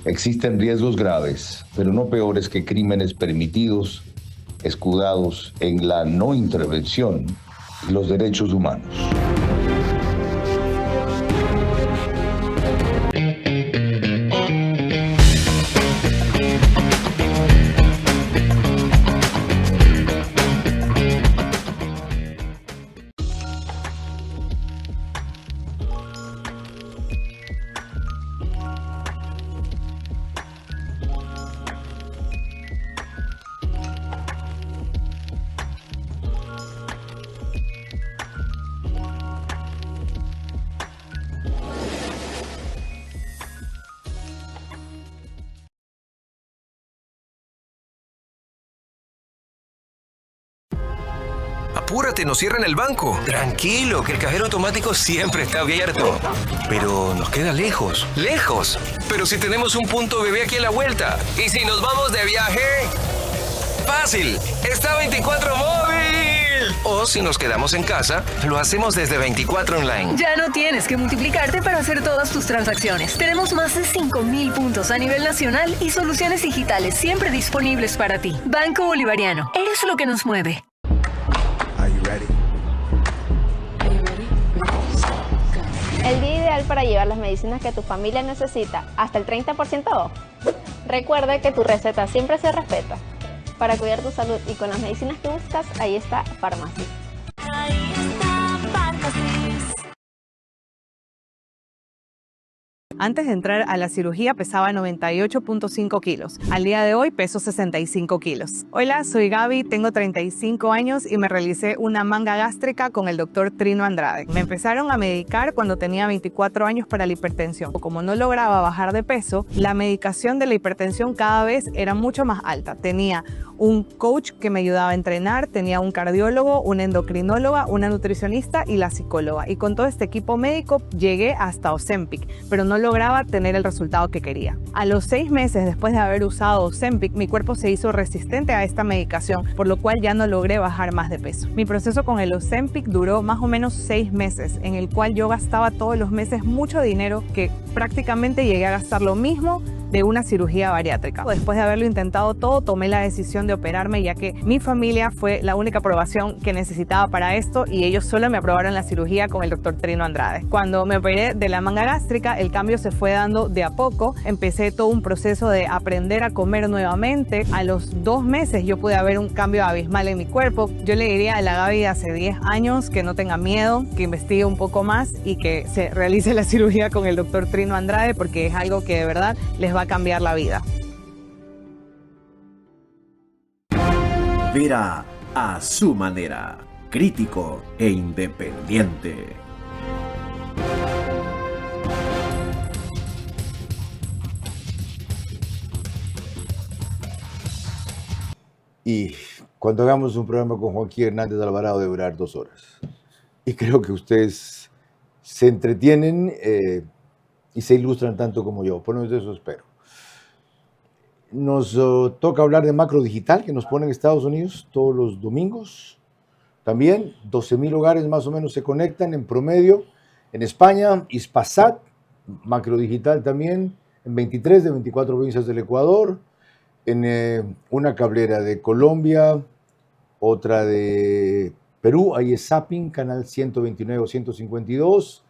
[SPEAKER 14] Existen riesgos graves, pero no peores que crímenes permitidos, escudados en la no intervención y los derechos humanos.
[SPEAKER 18] Apúrate, nos cierran el banco. Tranquilo, que el cajero automático siempre está abierto. Pero nos queda lejos. ¿Lejos? Pero si tenemos un punto bebé aquí a la vuelta. ¿Y si nos vamos de viaje? ¡Fácil! ¡Está 24 Móvil! O si nos quedamos en casa, lo hacemos desde 24 Online.
[SPEAKER 7] Ya no tienes que multiplicarte para hacer todas tus transacciones. Tenemos más de 5,000 puntos a nivel nacional y soluciones digitales siempre disponibles para ti. Banco Bolivariano. Eres lo que nos mueve.
[SPEAKER 5] El día ideal para llevar las medicinas que tu familia necesita, hasta el 30% off. Recuerda que tu receta siempre se respeta. Para cuidar tu salud y con las medicinas que buscas, ahí está Pharmacy.
[SPEAKER 19] Antes de entrar a la cirugía pesaba 98.5 kilos. Al día de hoy peso 65 kilos. Hola, soy Gaby, tengo 35 años y me realicé una manga gástrica con el doctor Trino Andrade. Me empezaron a medicar cuando tenía 24 años para la hipertensión. Como no lograba bajar de peso, la medicación de la hipertensión cada vez era mucho más alta. Tenía un coach que me ayudaba a entrenar, tenía un cardiólogo, una endocrinóloga, una nutricionista y la psicóloga. Y con todo este equipo médico llegué hasta Ozempic, pero no lograba tener el resultado que quería. A los 6 meses después de haber usado Ozempic, mi cuerpo se hizo resistente a esta medicación, por lo cual ya no logré bajar más de peso. Mi proceso con el Ozempic duró más o menos 6 meses, en el cual yo gastaba todos los meses mucho dinero, que prácticamente llegué a gastar lo mismo de una cirugía bariátrica. Después de haberlo intentado todo, tomé la decisión de operarme, ya que mi familia fue la única aprobación que necesitaba para esto y ellos solo me aprobaron la cirugía con el doctor Trino Andrade. Cuando me operé de la manga gástrica, el cambio se fue dando de a poco. Empecé todo un proceso de aprender a comer nuevamente. A los 2 meses yo pude ver un cambio abismal en mi cuerpo. Yo le diría a la Gaby de hace 10 años que no tenga miedo, que investigue un poco más y que se realice la cirugía con el doctor Trino Andrade, porque es algo que de verdad les va a cambiar la vida.
[SPEAKER 3] Vera a su manera, crítico e independiente.
[SPEAKER 1] Y cuando hagamos un programa con Joaquín Hernández Alvarado debe durar 2 horas. Y creo que ustedes se entretienen y se ilustran tanto como yo. Por lo menos eso espero. Nos toca hablar de macro digital que nos pone en Estados Unidos todos los domingos. También 12,000 hogares más o menos se conectan en promedio. En España, Hispasat, macro digital también, en 23 de 24 provincias del Ecuador. En una cablera de Colombia, otra de Perú, ahí es Zapping, canal 129 o 152,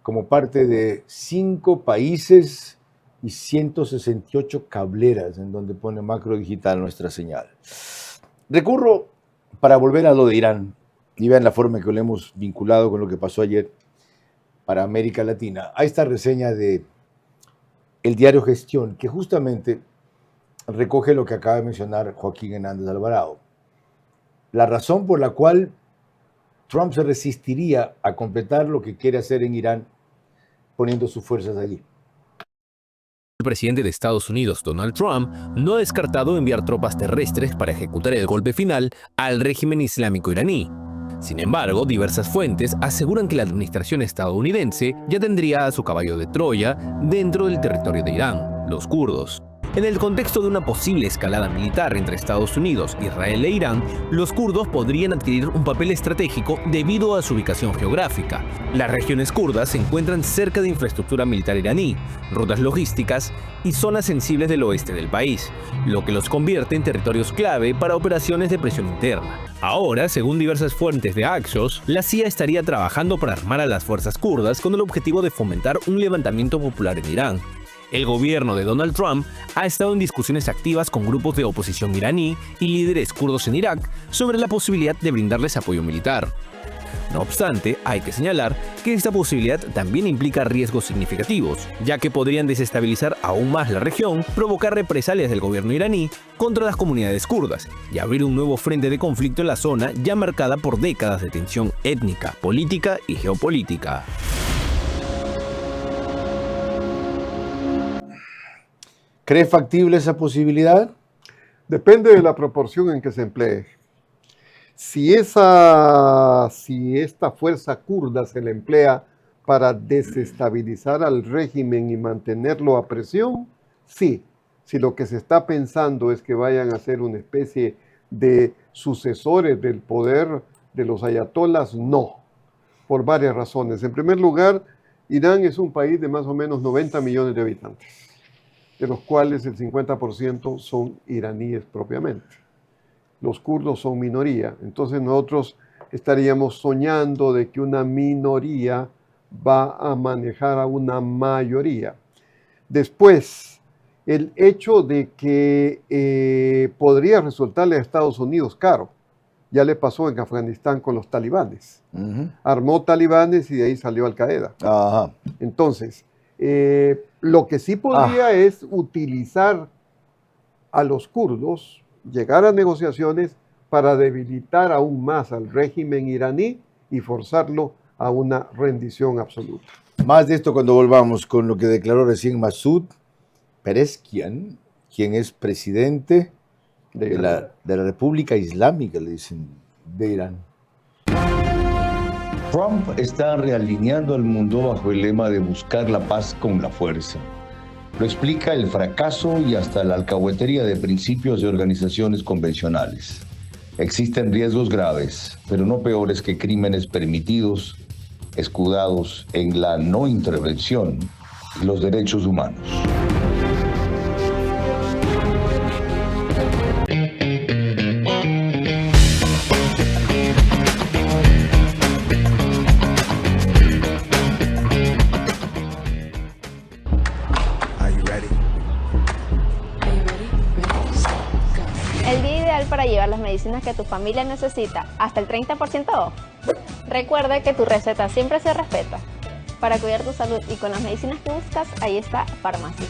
[SPEAKER 1] como parte de 5 países y 168 cableras en donde pone macro digital nuestra señal. Recurro para volver a lo de Irán, y vean la forma en que lo hemos vinculado con lo que pasó ayer para América Latina. A esta reseña de el diario Gestión, que justamente recoge lo que acaba de mencionar Joaquín Hernández Alvarado. La razón por la cual Trump se resistiría a completar lo que quiere hacer en Irán poniendo sus fuerzas allí.
[SPEAKER 20] El presidente de Estados Unidos, Donald Trump, no ha descartado enviar tropas terrestres para ejecutar el golpe final al régimen islámico iraní. Sin embargo, diversas fuentes aseguran que la administración estadounidense ya tendría a su caballo de Troya dentro del territorio de Irán, los kurdos. En el contexto de una posible escalada militar entre Estados Unidos, Israel e Irán, los kurdos podrían adquirir un papel estratégico debido a su ubicación geográfica. Las regiones kurdas se encuentran cerca de infraestructura militar iraní, rutas logísticas y zonas sensibles del oeste del país, lo que los convierte en territorios clave para operaciones de presión interna. Ahora, según diversas fuentes de Axios, la CIA estaría trabajando para armar a las fuerzas kurdas con el objetivo de fomentar un levantamiento popular en Irán. El gobierno de Donald Trump ha estado en discusiones activas con grupos de oposición iraní y líderes kurdos en Irak sobre la posibilidad de brindarles apoyo militar. No obstante, hay que señalar que esta posibilidad también implica riesgos significativos, ya que podrían desestabilizar aún más la región, provocar represalias del gobierno iraní contra las comunidades kurdas y abrir un nuevo frente de conflicto en la zona ya marcada por décadas de tensión étnica, política y geopolítica.
[SPEAKER 1] ¿Cree factible esa posibilidad?
[SPEAKER 11] Depende de la proporción en que se emplee. Si esta fuerza kurda se le emplea para desestabilizar al régimen y mantenerlo a presión, sí. Si lo que se está pensando es que vayan a ser una especie de sucesores del poder de los ayatolas, no, por varias razones. En primer lugar, Irán es un país de más o menos 90 millones de habitantes, de los cuales el 50% son iraníes propiamente. Los kurdos son minoría, entonces nosotros estaríamos soñando de que una minoría va a manejar a una mayoría. Después, el hecho de que podría resultarle a Estados Unidos caro. Ya le pasó en Afganistán con los talibanes. Armó talibanes y de ahí salió Al-Qaeda. Entonces, lo que sí podría es utilizar a los kurdos, llegar a negociaciones para debilitar aún más al régimen iraní y forzarlo a una rendición absoluta.
[SPEAKER 1] Más de esto cuando volvamos con lo que declaró recién Masoud Pezeshkian, quien es presidente de la República Islámica, le dicen, de Irán.
[SPEAKER 14] Trump está realineando al mundo bajo el lema de buscar la paz con la fuerza. Lo explica el fracaso y hasta la alcahuetería de principios de organizaciones convencionales. Existen riesgos graves, pero no peores que crímenes permitidos, escudados en la no intervención y los derechos humanos.
[SPEAKER 5] El día ideal para llevar las medicinas que tu familia necesita hasta el 30% off. Recuerda que tu receta siempre se respeta. Para cuidar tu salud y con las medicinas que buscas, ahí está Pharmacy.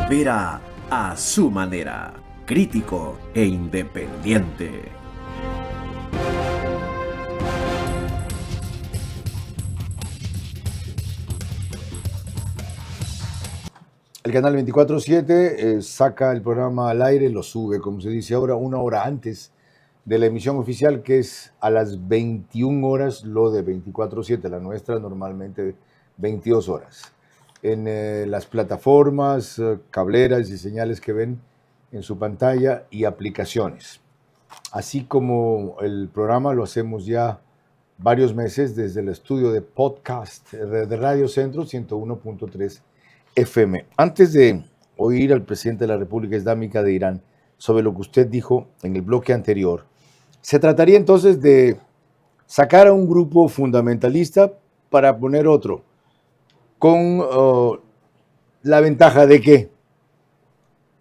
[SPEAKER 3] Vera a su manera, crítico e independiente.
[SPEAKER 1] El canal 24/7 saca el programa al aire, lo sube, como se dice ahora, una hora antes de la emisión oficial, que es a las 21 horas, lo de 24/7, la nuestra normalmente 22 horas. En las plataformas cableras y señales que ven en su pantalla y aplicaciones. Así como el programa lo hacemos ya varios meses desde el estudio de podcast de Radio Centro 101.3 FM. Antes de oír al presidente de la República Islámica de Irán sobre lo que usted dijo en el bloque anterior, se trataría entonces de sacar a un grupo fundamentalista para poner otro, con la ventaja de que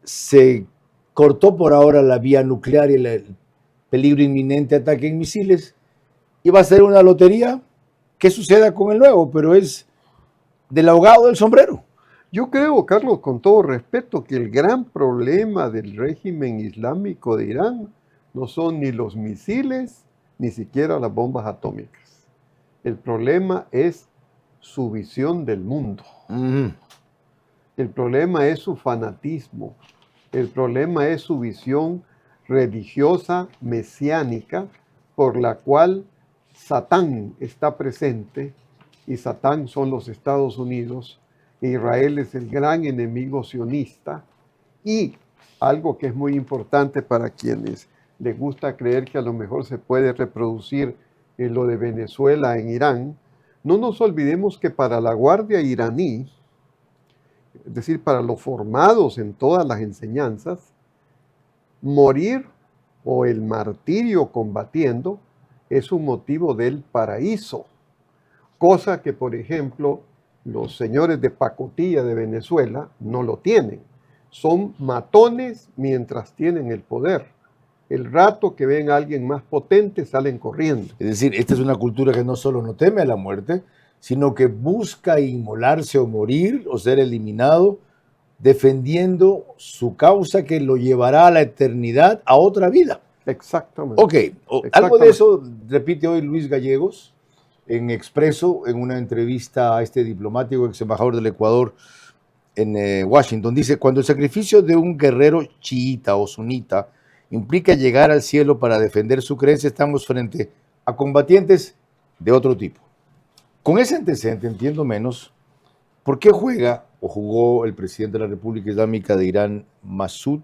[SPEAKER 1] se cortó por ahora la vía nuclear y el peligro inminente de ataque en misiles, y va a ser una lotería que suceda con el nuevo, pero es del ahogado del sombrero.
[SPEAKER 11] Yo creo, Carlos, con todo respeto, que el gran problema del régimen islámico de Irán no son ni los misiles, ni siquiera las bombas atómicas. El problema es su visión del mundo. El problema es su fanatismo. El problema es su visión religiosa mesiánica por la cual Satán está presente, y Satán son los Estados Unidos. Israel es el gran enemigo sionista, y algo que es muy importante para quienes les gusta creer que a lo mejor se puede reproducir lo de Venezuela en Irán. No nos olvidemos que para la Guardia iraní, es decir, para los formados en todas las enseñanzas, morir o el martirio combatiendo es un motivo del paraíso, cosa que, por ejemplo, los señores de pacotilla de Venezuela no lo tienen. Son matones mientras tienen el poder. El rato que ven a alguien más potente salen corriendo.
[SPEAKER 1] Es decir, esta es una cultura que no solo no teme a la muerte, sino que busca inmolarse o morir o ser eliminado defendiendo su causa que lo llevará a la eternidad, a otra vida.
[SPEAKER 11] Exactamente.
[SPEAKER 1] Ok, algo de eso repite hoy Luis Gallegos en Expreso, en una entrevista a este diplomático ex embajador del Ecuador en Washington. Dice, cuando el sacrificio de un guerrero chiita o sunita implica llegar al cielo para defender su creencia, estamos frente a combatientes de otro tipo. Con ese antecedente entiendo menos por qué juega o jugó el presidente de la República Islámica de Irán, Masoud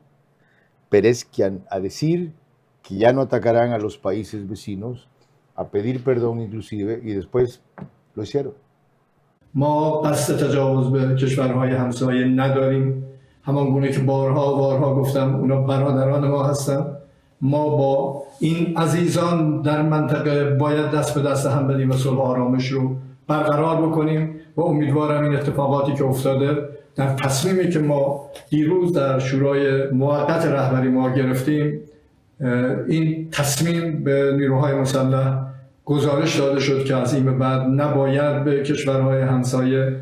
[SPEAKER 1] Pezeshkian, a decir que ya no atacarán a los países vecinos, a pedir perdón inclusive, y después lo hicieron.
[SPEAKER 21] ما قصد تجاوز به کشورهای همسایه نداریم. همان گونه که بارها گفتم اونا برادران ما هستن. ما با این عزیزان در منطقه باید دست به دست هم بدیم و صلح و آرامش رو برقرار بکنیم و امیدوارم این اتفاقاتی که افتاده در تصمیمی که ما دیروز در شورای موقت رهبری ما گرفتیم، این تصمیم به نیروهای مسلح گزارش داده شد که از این به بعد نباید به کشورهای همسایه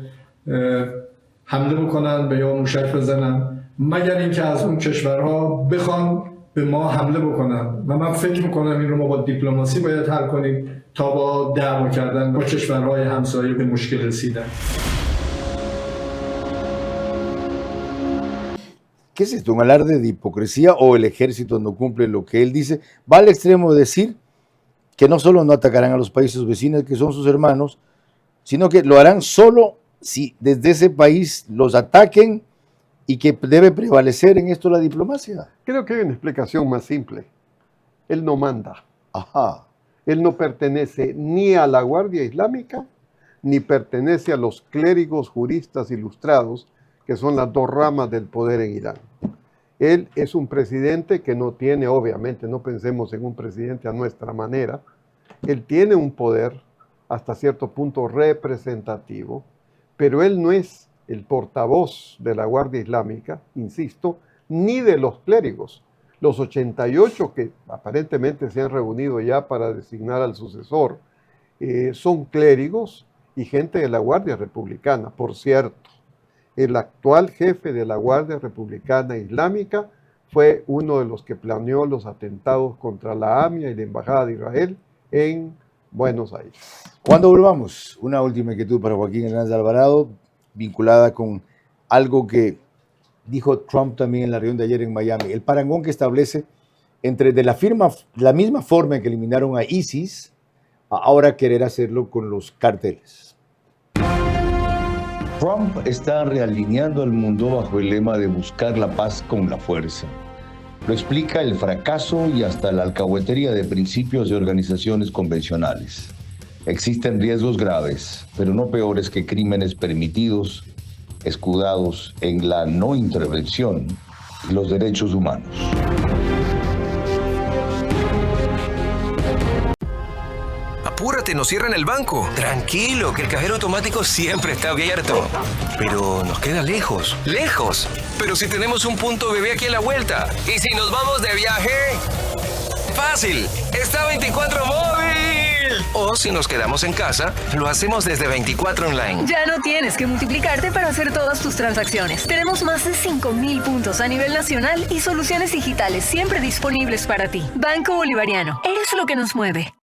[SPEAKER 21] حمله بکنن به یا موشک بزنن مگر اینکه از اون کشورها بخوان به ما حمله بکنن و من فکر میکنم این رو ما با دیپلماسی باید حل کنیم تا با دعوا کردن با کشورهای همسایه به مشکل رسیدن.
[SPEAKER 1] ¿Qué es esto? ¿Un alarde de hipocresía o el ejército no cumple lo que él dice? Va al extremo de decir que no solo no atacarán a los países vecinos que son sus hermanos, sino que lo harán solo si desde ese país los ataquen y que debe prevalecer en esto la diplomacia.
[SPEAKER 11] Creo que hay una explicación más simple. Él no manda.
[SPEAKER 1] Ajá.
[SPEAKER 11] Él no pertenece ni a la Guardia Islámica, ni pertenece a los clérigos juristas ilustrados, que son las dos ramas del poder en Irán. Él es un presidente que no tiene, obviamente, no pensemos en un presidente a nuestra manera, él tiene un poder hasta cierto punto representativo, pero él no es el portavoz de la Guardia Islámica, insisto, ni de los clérigos. Los 88 que aparentemente se han reunido ya para designar al sucesor son clérigos y gente de la Guardia Republicana. Por cierto, el actual jefe de la Guardia Republicana Islámica fue uno de los que planeó los atentados contra la AMIA y la Embajada de Israel en Buenos Aires.
[SPEAKER 1] Cuando volvamos, una última inquietud para Joaquín Hernández Alvarado, vinculada con algo que dijo Trump también en la reunión de ayer en Miami, el parangón que establece entre de la misma forma en que eliminaron a ISIS, a ahora querer hacerlo con los carteles.
[SPEAKER 14] Trump está realineando al mundo bajo el lema de buscar la paz con la fuerza. Lo explica el fracaso y hasta la alcahuetería de principios de organizaciones convencionales. Existen riesgos graves, pero no peores que crímenes permitidos, escudados en la no intervención y los derechos humanos.
[SPEAKER 18] Apúrate, nos cierran el banco. Tranquilo, que el cajero automático siempre está abierto. Pero nos queda lejos. ¡Lejos! Pero si tenemos un punto bebé aquí a la vuelta. ¿Y si nos vamos de viaje? ¡Fácil! ¡Está 24 móvil! O si nos quedamos en casa, lo hacemos desde 24 online.
[SPEAKER 7] Ya no tienes que multiplicarte para hacer todas tus transacciones. Tenemos más de 5,000 puntos a nivel nacional y soluciones digitales siempre disponibles para ti. Banco Bolivariano. Eres lo que nos mueve.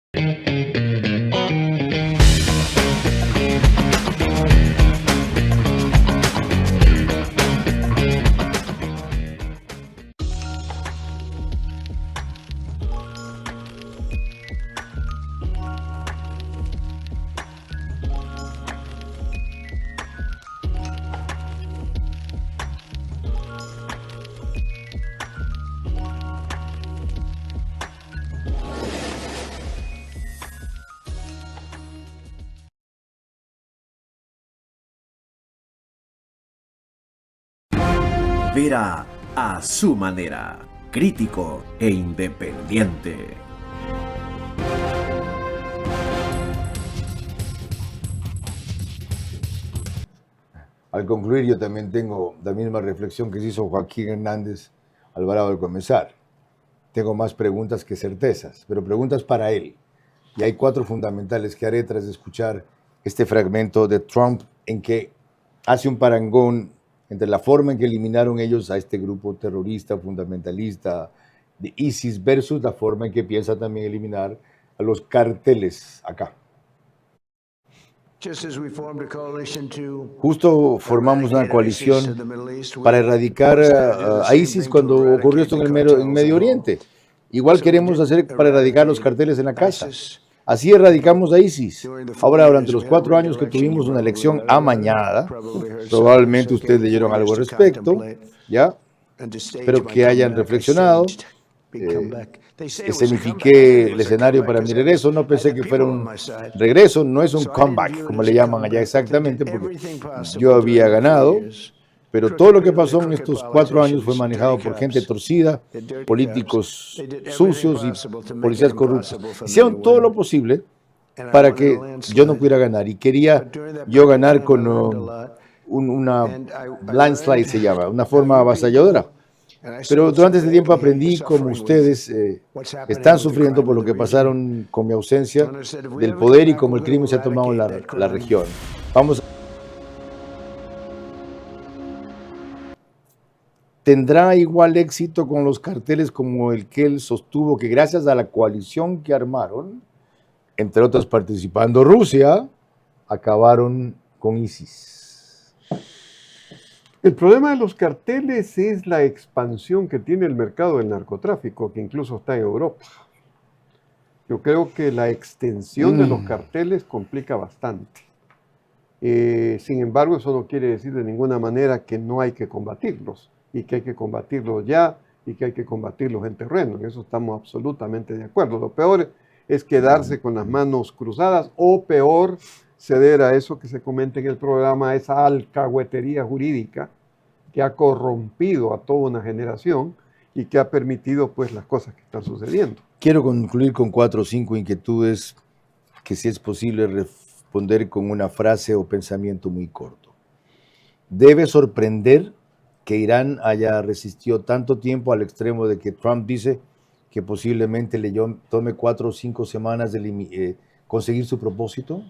[SPEAKER 3] Vera a su manera, crítico e independiente.
[SPEAKER 1] Al concluir, yo también tengo la misma reflexión que se hizo Joaquín Hernández Alvarado al comenzar. Tengo más preguntas que certezas, pero preguntas para él. Y hay 4 fundamentales que haré tras escuchar este fragmento de Trump en que hace un parangón entre la forma en que eliminaron ellos a este grupo terrorista, fundamentalista de ISIS versus la forma en que piensa también eliminar a los carteles acá. Justo formamos una coalición para erradicar a ISIS cuando ocurrió esto en Medio Oriente. Igual queremos hacer para erradicar los carteles en la casa. Así erradicamos a ISIS. Ahora, durante los 4 años que tuvimos una elección amañada, probablemente ustedes leyeron algo al respecto, ¿ya? Espero que hayan reflexionado. Escenifiqué el escenario para mi regreso. No pensé que fuera un regreso, no es un comeback, como le llaman allá exactamente, porque yo había ganado. Pero todo lo que pasó en estos 4 años fue manejado por gente torcida, políticos sucios y policías corruptos. Hicieron todo lo posible para que yo no pudiera ganar. Y quería yo ganar con una landslide, se llama, una forma avasalladora. Pero durante este tiempo aprendí como ustedes están sufriendo por lo que pasaron con mi ausencia del poder y como el crimen se ha tomado en la región. Vamos. ¿Tendrá igual éxito con los carteles como el que él sostuvo que gracias a la coalición que armaron, entre otras participando Rusia, acabaron con ISIS?
[SPEAKER 11] El problema de los carteles es la expansión que tiene el mercado del narcotráfico, que incluso está en Europa. Yo creo que la extensión de los carteles complica bastante. Sin embargo, eso no quiere decir de ninguna manera que no hay que combatirlos, y que hay que combatirlos ya, y que hay que combatirlos en terreno. En eso estamos absolutamente de acuerdo. Lo peor es quedarse con las manos cruzadas, o peor, ceder a eso que se comenta en el programa, esa alcahuetería jurídica que ha corrompido a toda una generación y que ha permitido pues las cosas que están sucediendo.
[SPEAKER 1] Quiero concluir con 4 o 5 inquietudes que, si es posible, responder con una frase o pensamiento muy corto. Debe sorprender que Irán haya resistido tanto tiempo al extremo de que Trump dice que posiblemente le tome 4 o 5 semanas de conseguir su propósito.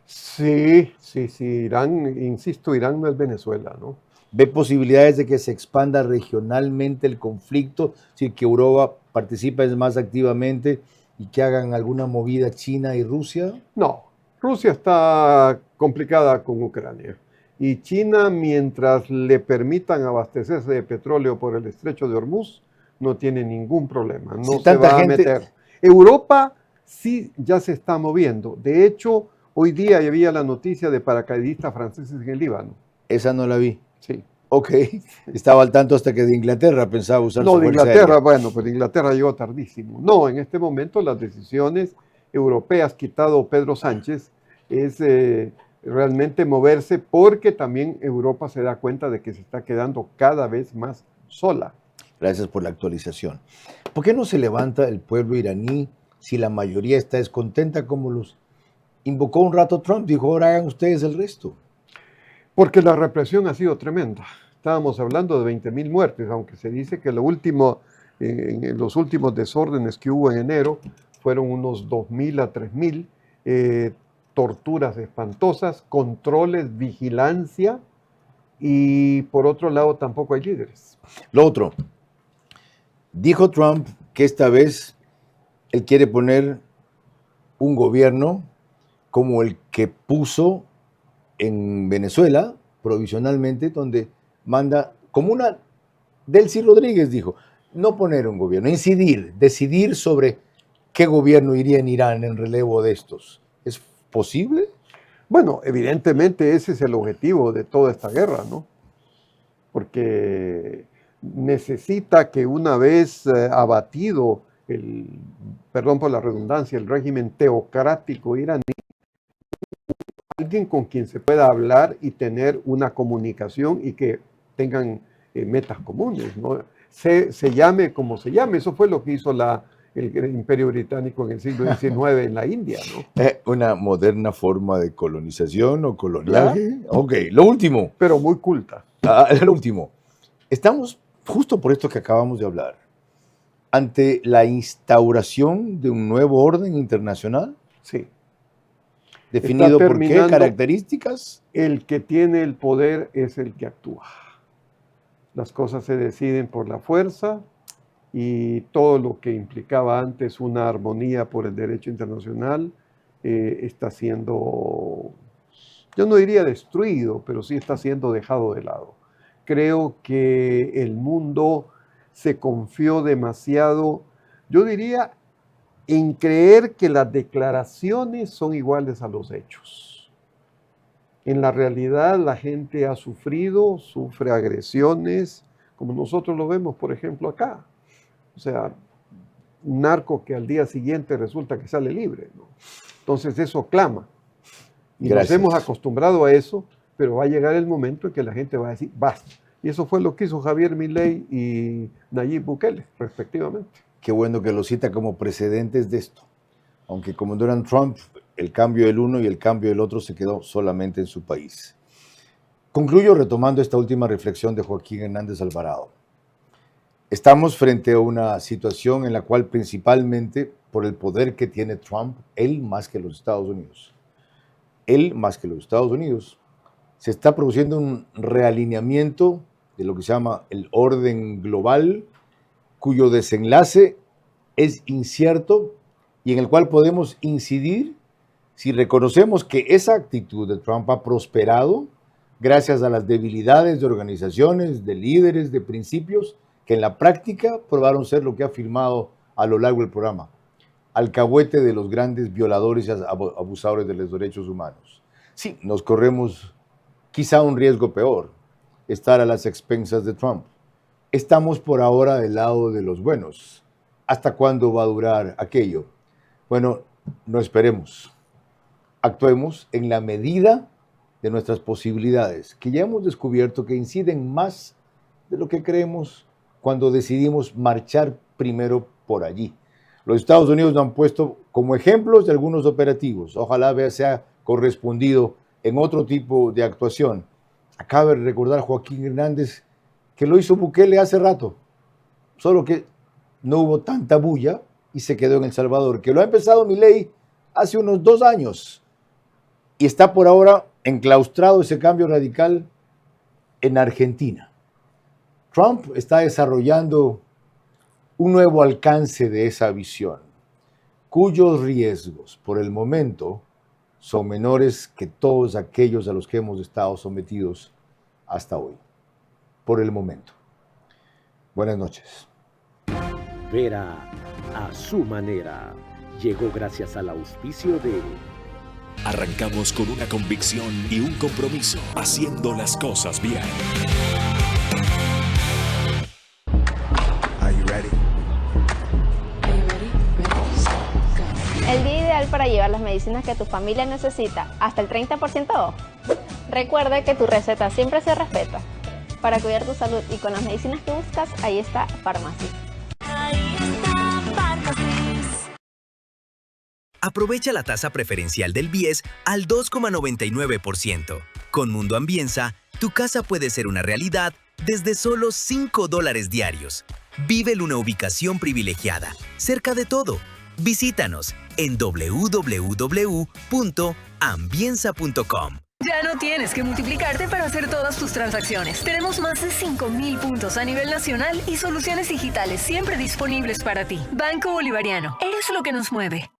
[SPEAKER 11] Sí, Irán, insisto, Irán no es Venezuela, ¿no?
[SPEAKER 1] ¿Ve posibilidades de que se expanda regionalmente el conflicto, si que Europa participa más activamente y que hagan alguna movida China y Rusia?
[SPEAKER 11] No, Rusia está complicada con Ucrania. Y China, mientras le permitan abastecerse de petróleo por el estrecho de Hormuz, no tiene ningún problema, no se va a meter. Europa sí ya se está moviendo. De hecho, hoy día había la noticia de paracaidistas franceses en el Líbano.
[SPEAKER 1] Esa no la vi.
[SPEAKER 11] Sí.
[SPEAKER 1] Ok, estaba al tanto hasta que de Inglaterra pensaba usar su fuerza
[SPEAKER 11] Inglaterra,
[SPEAKER 1] aérea.
[SPEAKER 11] bueno, pues Inglaterra llegó tardísimo. No, en este momento las decisiones europeas, quitado Pedro Sánchez, es realmente moverse, porque también Europa se da cuenta de que se está quedando cada vez más sola.
[SPEAKER 1] Gracias por la actualización. ¿Por qué no se levanta el pueblo iraní si la mayoría está descontenta, como los invocó un rato Trump? Dijo, ahora hagan ustedes el resto.
[SPEAKER 11] Porque la represión ha sido tremenda. Estábamos hablando de 20.000 muertes, aunque se dice que en los últimos desórdenes que hubo en enero fueron unos 2.000 a 3.000, torturas espantosas, controles, vigilancia, y por otro lado tampoco hay líderes.
[SPEAKER 1] Lo otro, dijo Trump que esta vez él quiere poner un gobierno como el que puso en Venezuela, provisionalmente, donde manda, como una Delcy Rodríguez dijo, no poner un gobierno, decidir sobre qué gobierno iría en Irán en relevo de estos. ¿Es posible?
[SPEAKER 11] Bueno, evidentemente ese es el objetivo de toda esta guerra, ¿no? Porque necesita que una vez abatido perdón por la redundancia, el régimen teocrático iraní, alguien con quien se pueda hablar y tener una comunicación y que tengan metas comunes, ¿no? Se llame como se llame. Eso fue lo que hizo el Imperio Británico en el siglo XIX en la India, ¿no?
[SPEAKER 1] Una moderna forma de colonización o coloniaje. Ok, lo último.
[SPEAKER 11] Pero muy culta.
[SPEAKER 1] Lo último. Estamos, justo por esto que acabamos de hablar, ante la instauración de un nuevo orden internacional.
[SPEAKER 11] Sí.
[SPEAKER 1] ¿Definido por qué características?
[SPEAKER 11] El que tiene el poder es el que actúa. las cosas se deciden por la fuerza y todo lo que implicaba antes una armonía por el derecho internacional está siendo, yo no diría destruido, pero sí está siendo dejado de lado. Creo que el mundo se confió demasiado, yo diría, en creer que las declaraciones son iguales a los hechos. En la realidad la gente ha sufrido, sufre agresiones, como nosotros lo vemos, por ejemplo, acá. O sea, un narco que al día siguiente resulta que sale libre, ¿no? Entonces eso clama. Y nos hemos acostumbrado a eso, pero va a llegar el momento en que la gente va a decir, basta. Y eso fue lo que hizo Javier Milei y Nayib Bukele, respectivamente.
[SPEAKER 1] Qué bueno que lo cita como precedentes de esto. Aunque como Donald Trump, el cambio del uno y el cambio del otro se quedó solamente en su país. Concluyo retomando esta última reflexión de Joaquín Hernández Alvarado. Estamos frente a una situación en la cual principalmente por el poder que tiene Trump, él más que los Estados Unidos, se está produciendo un realineamiento de lo que se llama el orden global, cuyo desenlace es incierto y en el cual podemos incidir si reconocemos que esa actitud de Trump ha prosperado gracias a las debilidades de organizaciones, de líderes, de principios que en la práctica probaron ser lo que ha afirmado a lo largo del programa, alcahuete de los grandes violadores y abusadores de los derechos humanos. Sí, nos corremos quizá un riesgo peor, estar a las expensas de Trump. Estamos por ahora del lado de los buenos. ¿Hasta cuándo va a durar aquello? Bueno, no esperemos. Actuemos en la medida de nuestras posibilidades, que ya hemos descubierto que inciden más de lo que creemos cuando decidimos marchar primero por allí. Los Estados Unidos nos han puesto como ejemplos de algunos operativos. Ojalá sea correspondido en otro tipo de actuación. Acaba de recordar Joaquín Hernández que lo hizo Bukele hace rato, solo que no hubo tanta bulla y se quedó en El Salvador, que lo ha empezado Milei hace unos 2 años y está por ahora enclaustrado ese cambio radical en Argentina. Trump está desarrollando un nuevo alcance de esa visión, cuyos riesgos por el momento son menores que todos aquellos a los que hemos estado sometidos hasta hoy, por el momento. Buenas noches.
[SPEAKER 3] Vera a su manera llegó gracias al auspicio de...
[SPEAKER 15] Arrancamos con una convicción y un compromiso, haciendo las cosas bien.
[SPEAKER 5] El día ideal para llevar las medicinas que tu familia necesita, hasta el 30% off. Recuerda que tu receta siempre se respeta. Para cuidar tu salud y con las medicinas que buscas, ahí está Farmacy.
[SPEAKER 6] Aprovecha la tasa preferencial del BIES al 2,99%. Con Mundo Ambienza, tu casa puede ser una realidad desde solo $5 diarios. Vive en una ubicación privilegiada, cerca de todo. Visítanos en www.ambienza.com.
[SPEAKER 7] Ya no tienes que multiplicarte para hacer todas tus transacciones. Tenemos más de 5,000 puntos a nivel nacional y soluciones digitales siempre disponibles para ti. Banco Bolivariano, eres lo que nos mueve.